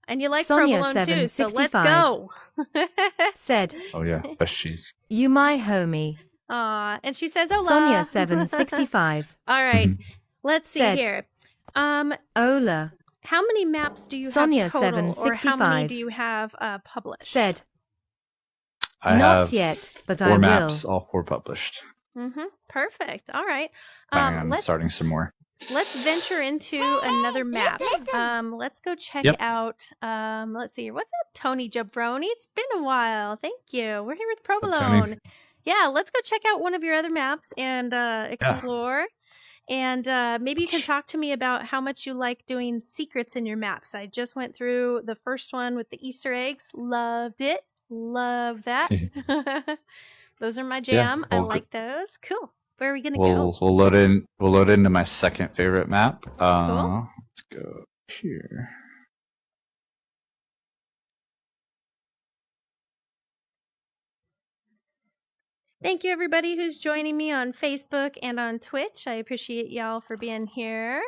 And you like Provolown too, so let's go. Said. Oh yeah, best cheese. You my homie. Aw, and she says hola. Sonia765. All right. Let's see here. Ola. How many maps do you have total, or how many do you have published? Said. I Not have yet, but I four will. maps, all four published. Perfect. All right. I'm starting some more. Let's venture into another map. Let's go check out. Let's see here. What's up, Tony Jabroni? It's been a while. Thank you. We're here with Provolown. Yeah, let's go check out one of your other maps and explore. Yeah. And maybe you can talk to me about how much you like doing secrets in your maps. I just went through the first one with the Easter eggs. Loved it. Love that. Those are my jam. I like those. Cool. Where are we gonna go? We'll load into my second favorite map. Cool. Let's go here. Thank you, everybody who's joining me on Facebook and on Twitch. I appreciate y'all for being here.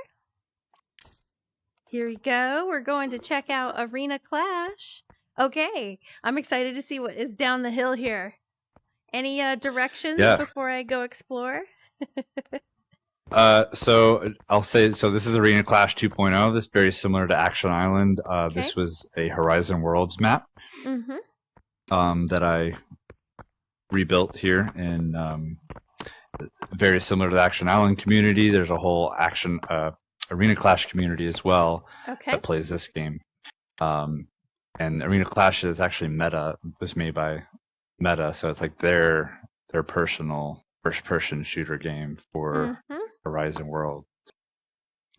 Here we go. We're going to check out Arena Clash. Okay. I'm excited to see what is down the hill here. Any directions before I go explore? So I'll say, this is Arena Clash 2.0. This is very similar to Action Island. This was a Horizon Worlds map that I rebuilt here, and very similar to the Action Island community. There's a whole Arena Clash community as well that plays this game. And Arena Clash is actually was made by Meta, so it's like their personal first-person shooter game for Horizon World.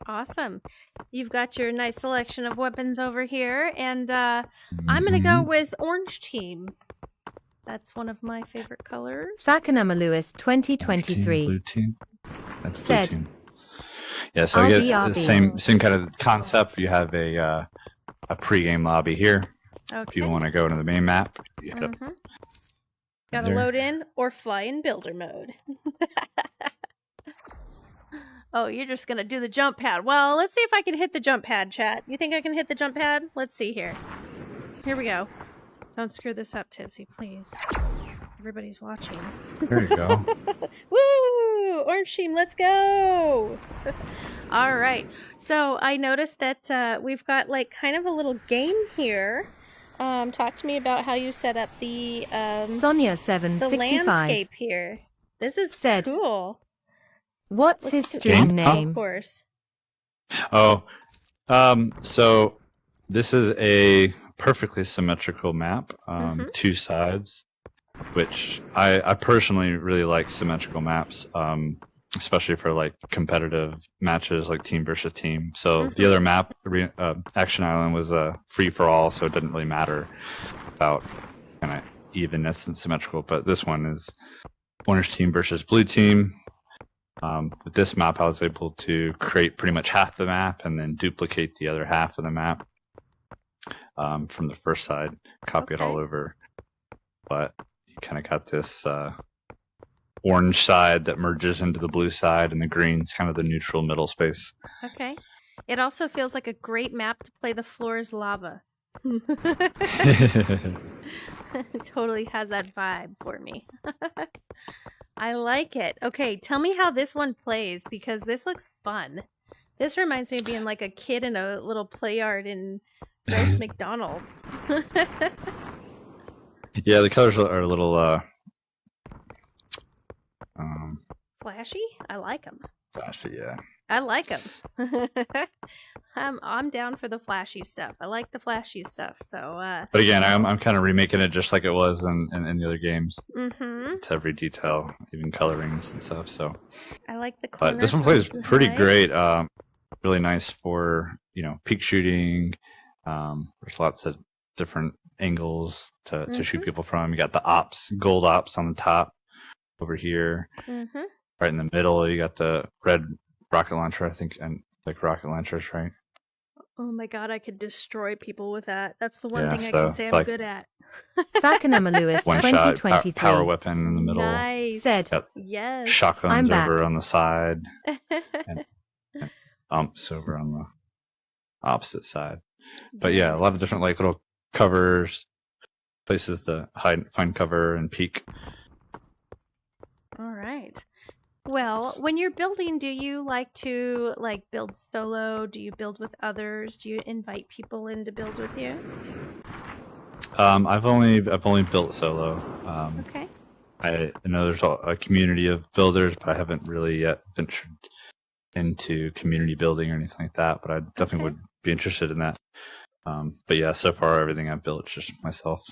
Awesome. You've got your nice selection of weapons over here, and I'm going to go with Orange Team. That's one of my favorite colors. Fakanama Lewis 2023. Blue team. That's Said. Blue team. Yeah, so I get the same kind of concept. You have a pre-game lobby here. If you want to go to the main map, you hit up. Gotta load in or fly in builder mode. Oh, you're just gonna do the jump pad. Well, let's see if I can hit the jump pad, chat. You think I can hit the jump pad? Let's see here. Here we go. Don't screw this up, Tipsy, please. Everybody's watching. There you go. Woo! Orange team, let's go! All right. So I noticed that we've got like kind of a little game here. Talk to me about how you set up the Sonia765. the landscape here. This is cool. What's his stream name? Of course. Oh, so this is a perfectly symmetrical map, two sides, which I personally really like symmetrical maps, especially for like competitive matches like team versus team. So the other map, Action Island, was a free for all, so it didn't really matter about kind of evenness and symmetrical. But this one is orange team versus blue team. With this map, I was able to create pretty much half the map and then duplicate the other half of the map from the first side, copy it all over. But you kind of got this orange side that merges into the blue side, and the green's kind of the neutral middle space. Okay. It also feels like a great map to play the floor is lava. It totally has that vibe for me. I like it. Okay, tell me how this one plays, because this looks fun. This reminds me of being like a kid in a little play yard in Gross McDonald's. Yeah, the colors are a little Flashy? I like them. Flashy, yeah. I like them. I'm down for the flashy stuff. I like the flashy stuff. So. But again, I'm kind of remaking it just like it was in the other games. Mm-hmm. It's every detail, even colorings and stuff. So. I like the corners. But this one plays pretty great. Really nice for peak shooting. There's lots of different angles to shoot people from. You got the gold ops on the top over here. Mm-hmm. Right in the middle, you got the red rocket launcher, I think, and like rocket launchers, right? Oh my god, I could destroy people with that. That's the one thing I can say I'm good at. Falconema Lewis, one 2023. Shot, power weapon in the middle. Nice. Said, yes. Shotguns over on the side. and umps over on the opposite side. But yeah, a lot of different like little covers, places to find cover and peek. All right. Well, when you're building, do you like to build solo? Do you build with others? Do you invite people in to build with you? I've only built solo. Okay. I know there's a community of builders, but I haven't really yet ventured into community building or anything like that. But I definitely would be interested in that. But yeah, so far everything I've built is just myself.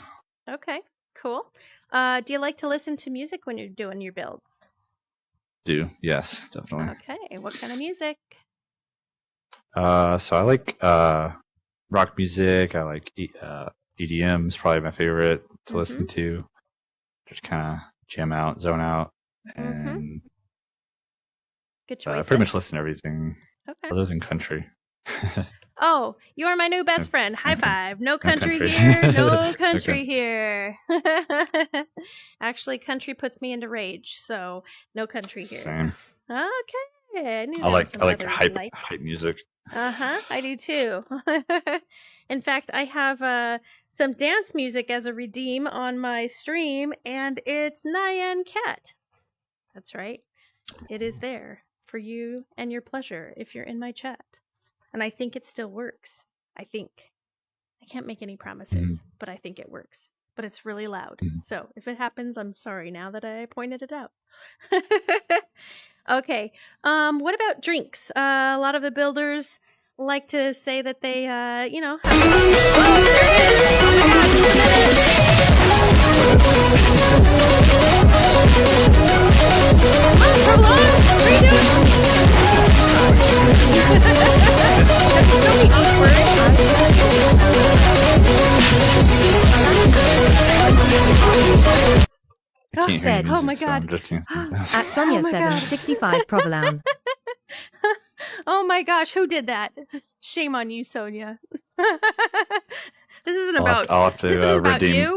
Okay, cool. Do you like to listen to music when you're doing your builds? Yes, definitely. Okay, what kind of music? So I like rock music. I like EDM is probably my favorite to listen to. Just kind of jam out, zone out, and good choice. I pretty much listen to everything other than country. Oh, you are my new best friend. High five. No country here. No country here. Actually, country puts me into rage, so no country here. Same. Okay. I like hype music. I do too. In fact, I have some dance music as a redeem on my stream, and it's Nyan Cat. That's right. It is there for you and your pleasure if you're in my chat. And I think it still works. I can't make any promises, but I think it works. But it's really loud. So if it happens, I'm sorry now that I pointed it out. Okay. What about drinks? A lot of the builders like to say that they, have... Said, oh my god. At Sonia 765 Provolown. Oh my gosh, who did that? Shame on you, Sonia. This isn't about. I'll have to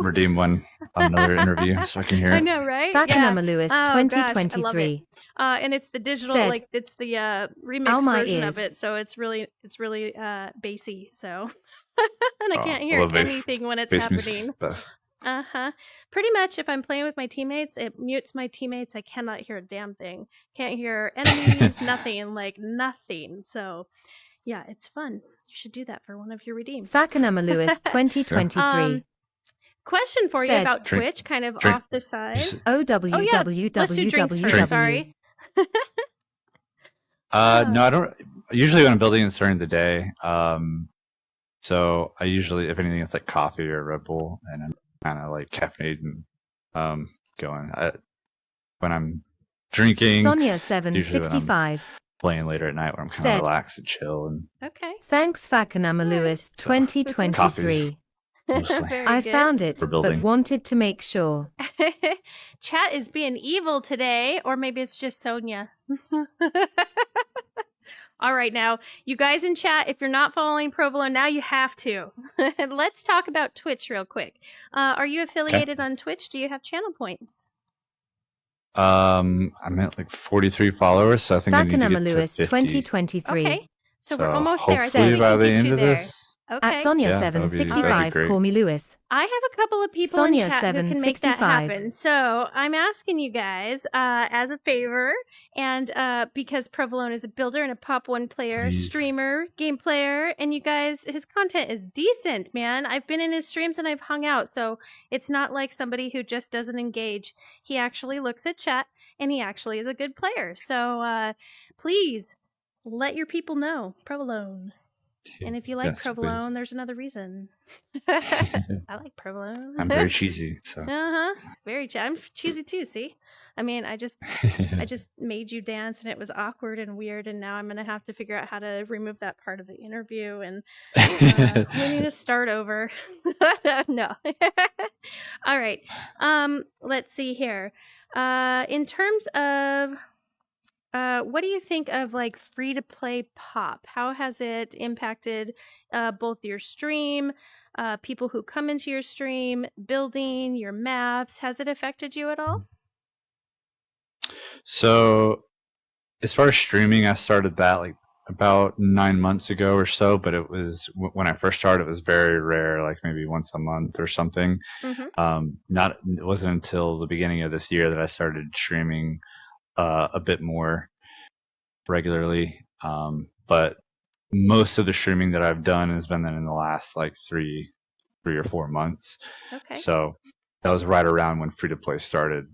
redeem one on another interview so I can hear it. I know, right? Falconema Lewis, 2023. And it's the digital, Said, it's the remix version of it, so it's really bassy. So, and I can't hear anything when it's happening. Pretty much, if I'm playing with my teammates, it mutes my teammates. I cannot hear a damn thing. Can't hear enemies. Nothing. So, yeah, it's fun. You should do that for one of your redeems. Falconema Lewis, 2023. Question for you about Twitch, kind of off the side. Let's do drinks first. Sorry. No, I don't. Usually, when I'm building, it's during the day. So I usually, if anything, it's like coffee or Red Bull, and I'm kind of like caffeinated and going. When I'm drinking, Sonia 765. Playing later at night, where I'm kind of relaxed and chill. And thanks, Falconema Lewis, 2023. I found it, but wanted to make sure. Chat is being evil today, or maybe it's just Sonia. All right, now, you guys in chat, if you're not following Provolown, now you have to. Let's talk about Twitch real quick. Are you affiliated on Twitch? Do you have channel points? I'm at like 43 followers, so I think I need to get Lewis, to 50. 2023. Okay, so we're almost there. I think hopefully by the end of there. this, Okay. At Sonia765, call me Lewis. I have a couple of people in chat who can make that happen. So I'm asking you guys as a favor, and because Provolown is a builder and a Pop 1 player, streamer, game player, and you guys, his content is decent, man. I've been in his streams and I've hung out, so it's not like somebody who just doesn't engage. He actually looks at chat, and he actually is a good player. So please let your people know Provolown. And if you like Provolown, there's another reason. I like Provolown. I'm very cheesy, so. Very cheesy. I'm cheesy too. See, I mean, I just made you dance, and it was awkward and weird, and now I'm gonna have to figure out how to remove that part of the interview, and we need to start over. No. All right. Let's see here. In terms of. What do you think of like free-to-play pop? How has it impacted both your stream, people who come into your stream, building, your maps? Has it affected you at all? So, as far as streaming, I started that like about 9 months ago or so, but it was when I first started, it was very rare, like maybe once a month or something. It wasn't until the beginning of this year that I started streaming a bit more regularly, but most of the streaming that I've done has been in the last like three or 4 months. Okay. So that was right around when free to play started.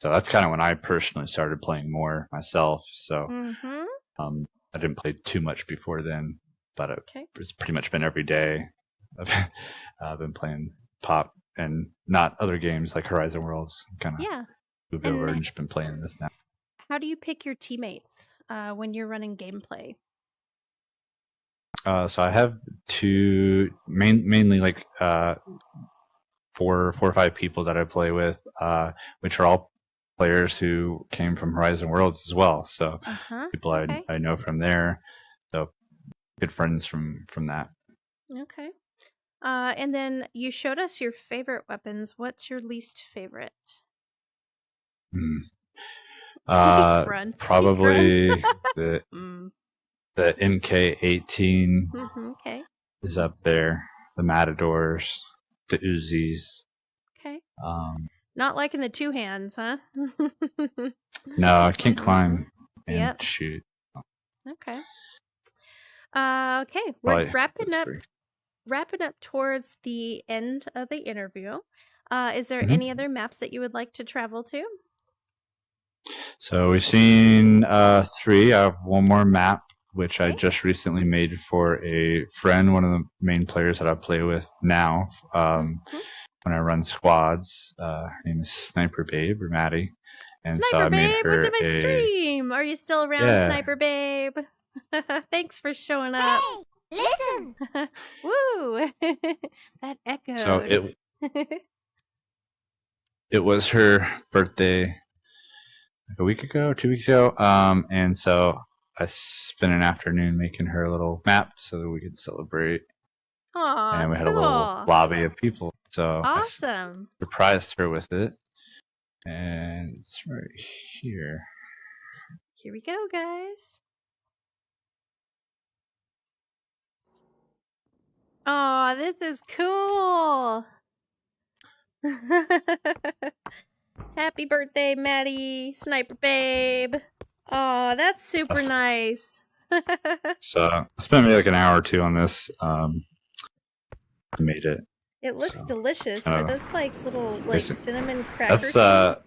So that's kind of when I personally started playing more myself. So I didn't play too much before then, but it's pretty much been every day. I've been playing Pop and not other games like Horizon Worlds. Kind of moved over and just been playing this now. How do you pick your teammates when you're running gameplay? So I have mainly like 4 or 5 people that I play with, which are all players who came from Horizon Worlds as well. So people I know from there. So good friends from that. Okay. And then you showed us your favorite weapons. What's your least favorite? Probably the MK18 is up there. The Matadors, the Uzis. Okay. Not liking the 2 hands, huh? No, I can't climb and shoot. Okay. Okay, we're wrapping up towards the end of the interview. Is there any other maps that you would like to travel to? So we've seen 3. I have one more map, which I just recently made for a friend, one of the main players that I play with now when I run squads. Her name is Sniper Babe, or Maddie. And Sniper so I made Babe, her what's in my stream? Are you still around, Sniper Babe? Thanks for showing up. Hey, listen. Woo! That echo. So it was her birthday a week ago, 2 weeks ago, and so I spent an afternoon making her a little map so that we could celebrate. Aww, and we had a little lobby of people, so awesome. I surprised her with it, and it's right here. Here we go, guys. Aw, this is cool. Happy birthday, Maddie, Sniper Babe. Oh, that's super nice. So I spent maybe like an hour or 2 on this. Made it. It looks delicious. Are those like little cinnamon crackers? That's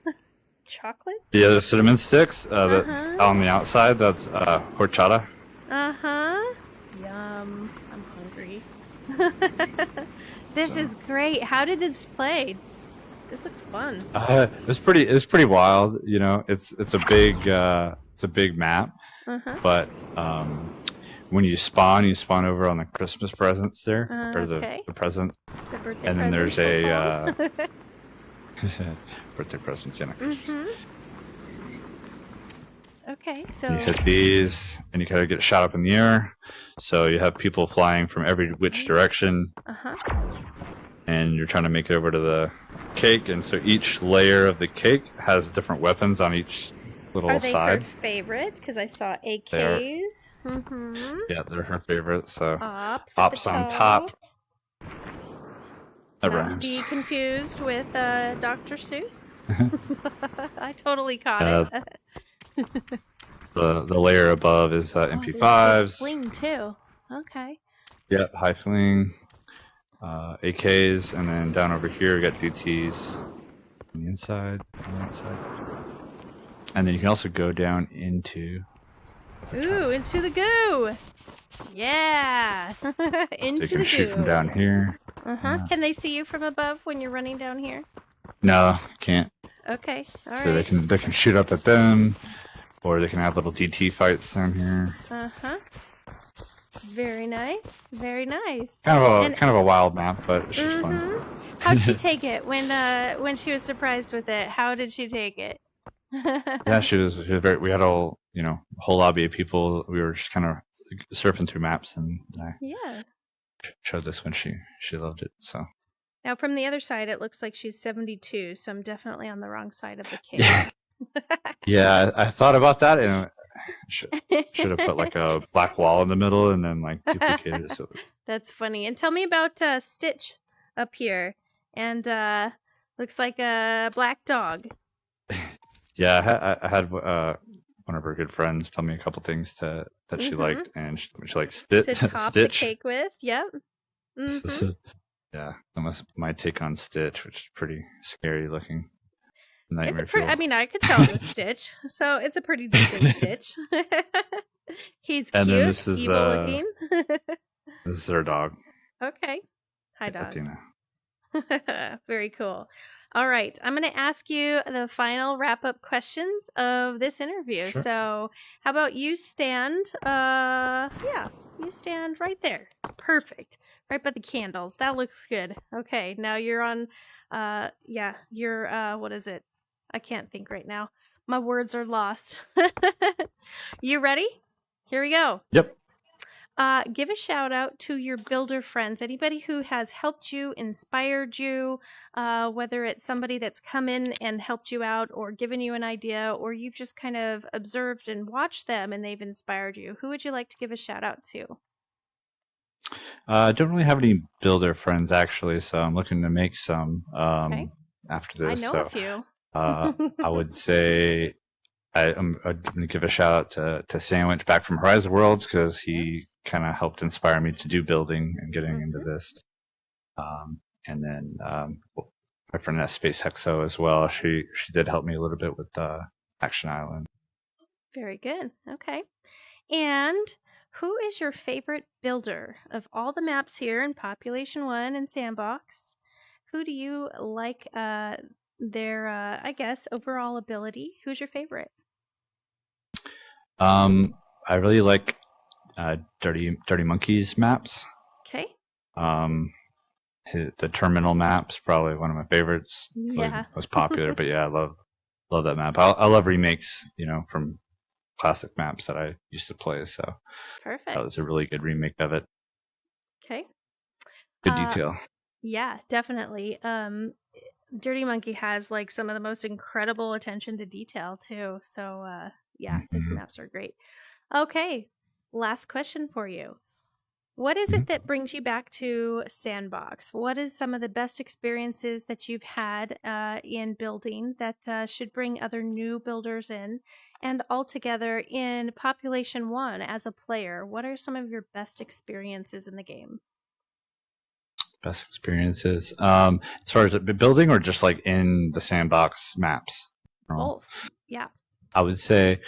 chocolate? Yeah, the cinnamon sticks. On the outside, that's horchata. Yum. I'm hungry. This is great. How did this play? This looks fun. It's pretty wild. You know, it's a big map. But when you spawn over on the Christmas presents there, or the presents. The birthday and then presents, there's a birthday presents, yeah. Okay, so you hit these, and you kind of get shot up in the air. So you have people flying from every which direction. And you're trying to make it over to the cake, and so each layer of the cake has different weapons on each little Are they side. her favorite? Because I saw AKs. Mm-hmm. Yeah, they're her favorite. So Ops on top. That Not rhymes. to be confused with Dr. Seuss. I totally caught it. The layer above is MP5s. Fling too. Okay. Yep, high fling, AKs, and then down over here we got DTs on the inside, and then you can also go down into. Into the goo. Yeah. Into so you can the shoot goo. from down here. Can they see you from above when you're running down here? No, can't. Okay. All right. So they can shoot up at them, or they can have little DT fights down here. Very nice. Very nice. Kind of a wild map, but it's just fun. How'd she take it when she was surprised with it? How did she take it? Yeah, she was very. We had a whole lobby of people. We were just kind of surfing through maps, and I showed this one. She loved it. So now from the other side, it looks like she's 72. So I'm definitely on the wrong side of the cake. Yeah, I thought about that, and should have put like a black wall in the middle, and then like duplicated it. So that's funny. And tell me about Stitch up here, and looks like a black dog. Yeah, I had one of her good friends tell me a couple things that she liked, and she liked Stitch. To top the cake with, yep. So, yeah, that was my take on Stitch, which is pretty scary looking. Nightmare fuel. I mean, I could tell it was Stitch, so it's a pretty decent Stitch. He's and cute, then this is, evil looking. This is her dog. Okay. Hi, dog. Athena. Very cool. All right. I'm going to ask you the final wrap-up questions of this interview. Sure. So how about you stand, you stand right there. Perfect. Right by the candles. That looks good. Okay. Now you're on, you're, what is it? I can't think right now. My words are lost. You ready? Here we go. Yep. Give a shout out to your builder friends, anybody who has helped you, inspired you, whether it's somebody that's come in and helped you out or given you an idea, or you've just kind of observed and watched them and they've inspired you. Who would you like to give a shout out to? I don't really have any builder friends actually, so I'm looking to make some after this. I know a few. I would say I'm going to give a shout out to Sandwich back from Horizon Worlds because he kind of helped inspire me to do building and getting into this. And then my friend Space Hexo as well. She did help me a little bit with Action Island. Very good. Okay. And who is your favorite builder of all the maps here in Population One and Sandbox? Who do you like their, I guess, overall ability? Who's your favorite? I really like Dirty Monkeys maps. Okay. The terminal map's probably one of my favorites. Yeah. Most popular, but yeah, I love that map. I love remakes, from classic maps that I used to play. So perfect. That was a really good remake of it. Okay. Good detail. Yeah, definitely. Dirty Monkey has like some of the most incredible attention to detail too. So his maps are great. Okay, last question for you. What is it that brings you back to Sandbox? What is some of the best experiences that you've had in building that should bring other new builders in? And altogether in Population One as a player, what are some of your best experiences in the game? Best experiences? As far as building or just like in the Sandbox maps? Both, yeah. I would say,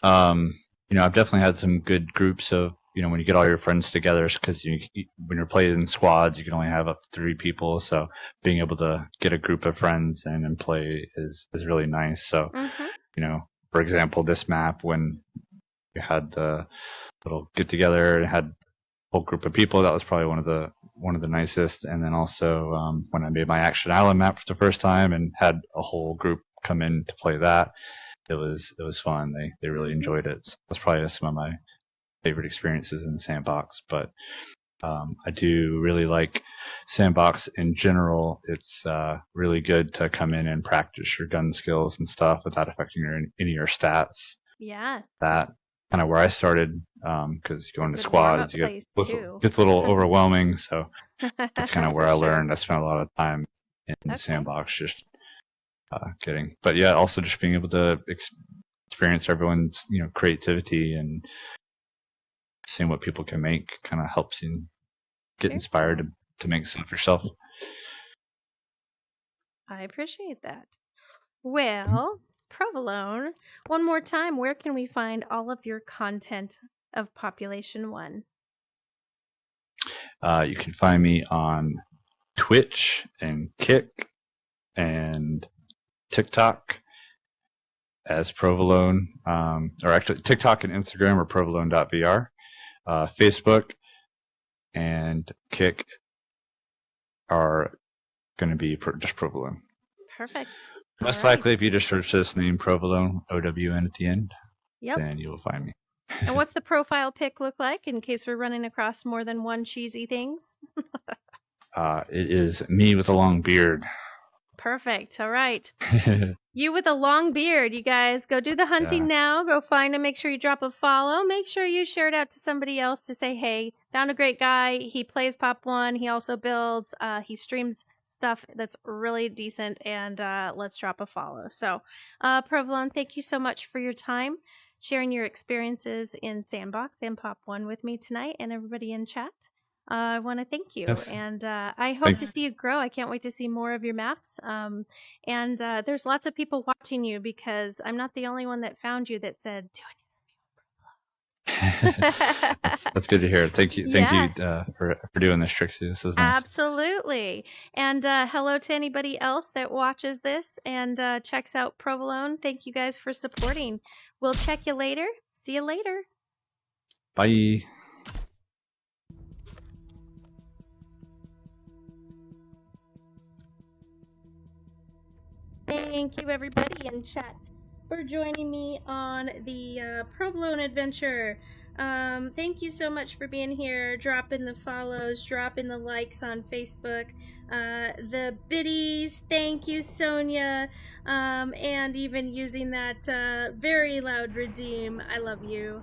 I've definitely had some good groups of, when you get all your friends together, because when you're playing in squads, you can only have up to 3 people. So being able to get a group of friends and play is really nice. So, for example, this map, when we had the little get together and had a whole group of people, that was probably one of the nicest. And then also when I made my Action Island map for the first time and had a whole group come in to play that, it was fun. They really enjoyed it. So that's probably some of my favorite experiences in the Sandbox. But I do really like Sandbox in general. It's really good to come in and practice your gun skills and stuff without affecting any of your stats. Yeah. That kind of where I started, because you go into squad, it gets a little overwhelming. So that's kind of where I learned. I spent a lot of time in the Sandbox just getting, but yeah, also just being able to experience everyone's creativity and seeing what people can make kind of helps you get inspired to make stuff yourself. I appreciate that. Well, Provolown, one more time, where can we find all of your content of Population One? You can find me on Twitch and Kick and TikTok as Provolown, or actually TikTok and Instagram are provolown.vr. Facebook and Kick are going to be just Provolown. Perfect. Most likely, if you just search this name, Provolown, OWN at the end, then you will find me. And what's the profile pic look like in case we're running across more than one cheesy things? It is me with a long beard. Perfect. All right. You with a long beard, you guys. Go do the hunting now. Go find him. Make sure you drop a follow. Make sure you share it out to somebody else to say, hey, found a great guy. He plays Pop 1. He also builds. He streams stuff that's really decent. And let's drop a follow. So, Provolown, thank you so much for your time, sharing your experiences in Sandbox and Pop 1 with me tonight and everybody in chat. I want to thank you, and I hope to see you grow. I can't wait to see more of your maps. And there's lots of people watching you because I'm not the only one that found you that said, do an interview. That's good to hear. Thank you for doing this, Trixie. This is nice. Absolutely. And hello to anybody else that watches this and checks out Provolown. Thank you guys for supporting. We'll check you later. See you later. Bye. Thank you, everybody in chat, for joining me on the Provolown adventure. Thank you so much for being here. Drop in the follows, drop in the likes on Facebook. The biddies, thank you, Sonia. And even using that very loud redeem. I love you.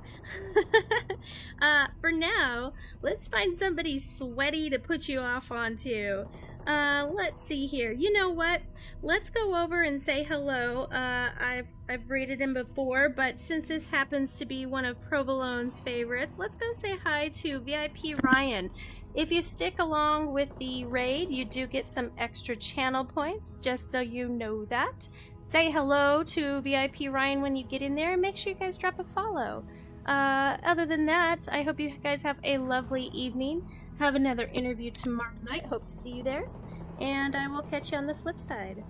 For now, let's find somebody sweaty to put you off onto. Let's see here. You know what? Let's go over and say hello. I've rated him before, but since this happens to be one of Provolown's favorites, let's go say hi to VIP Ryan. If you stick along with the raid, you do get some extra channel points, just so you know that. Say hello to VIP Ryan when you get in there, and make sure you guys drop a follow. Other than that, I hope you guys have a lovely evening. Have another interview tomorrow night. Hope to see you there. And I will catch you on the flip side.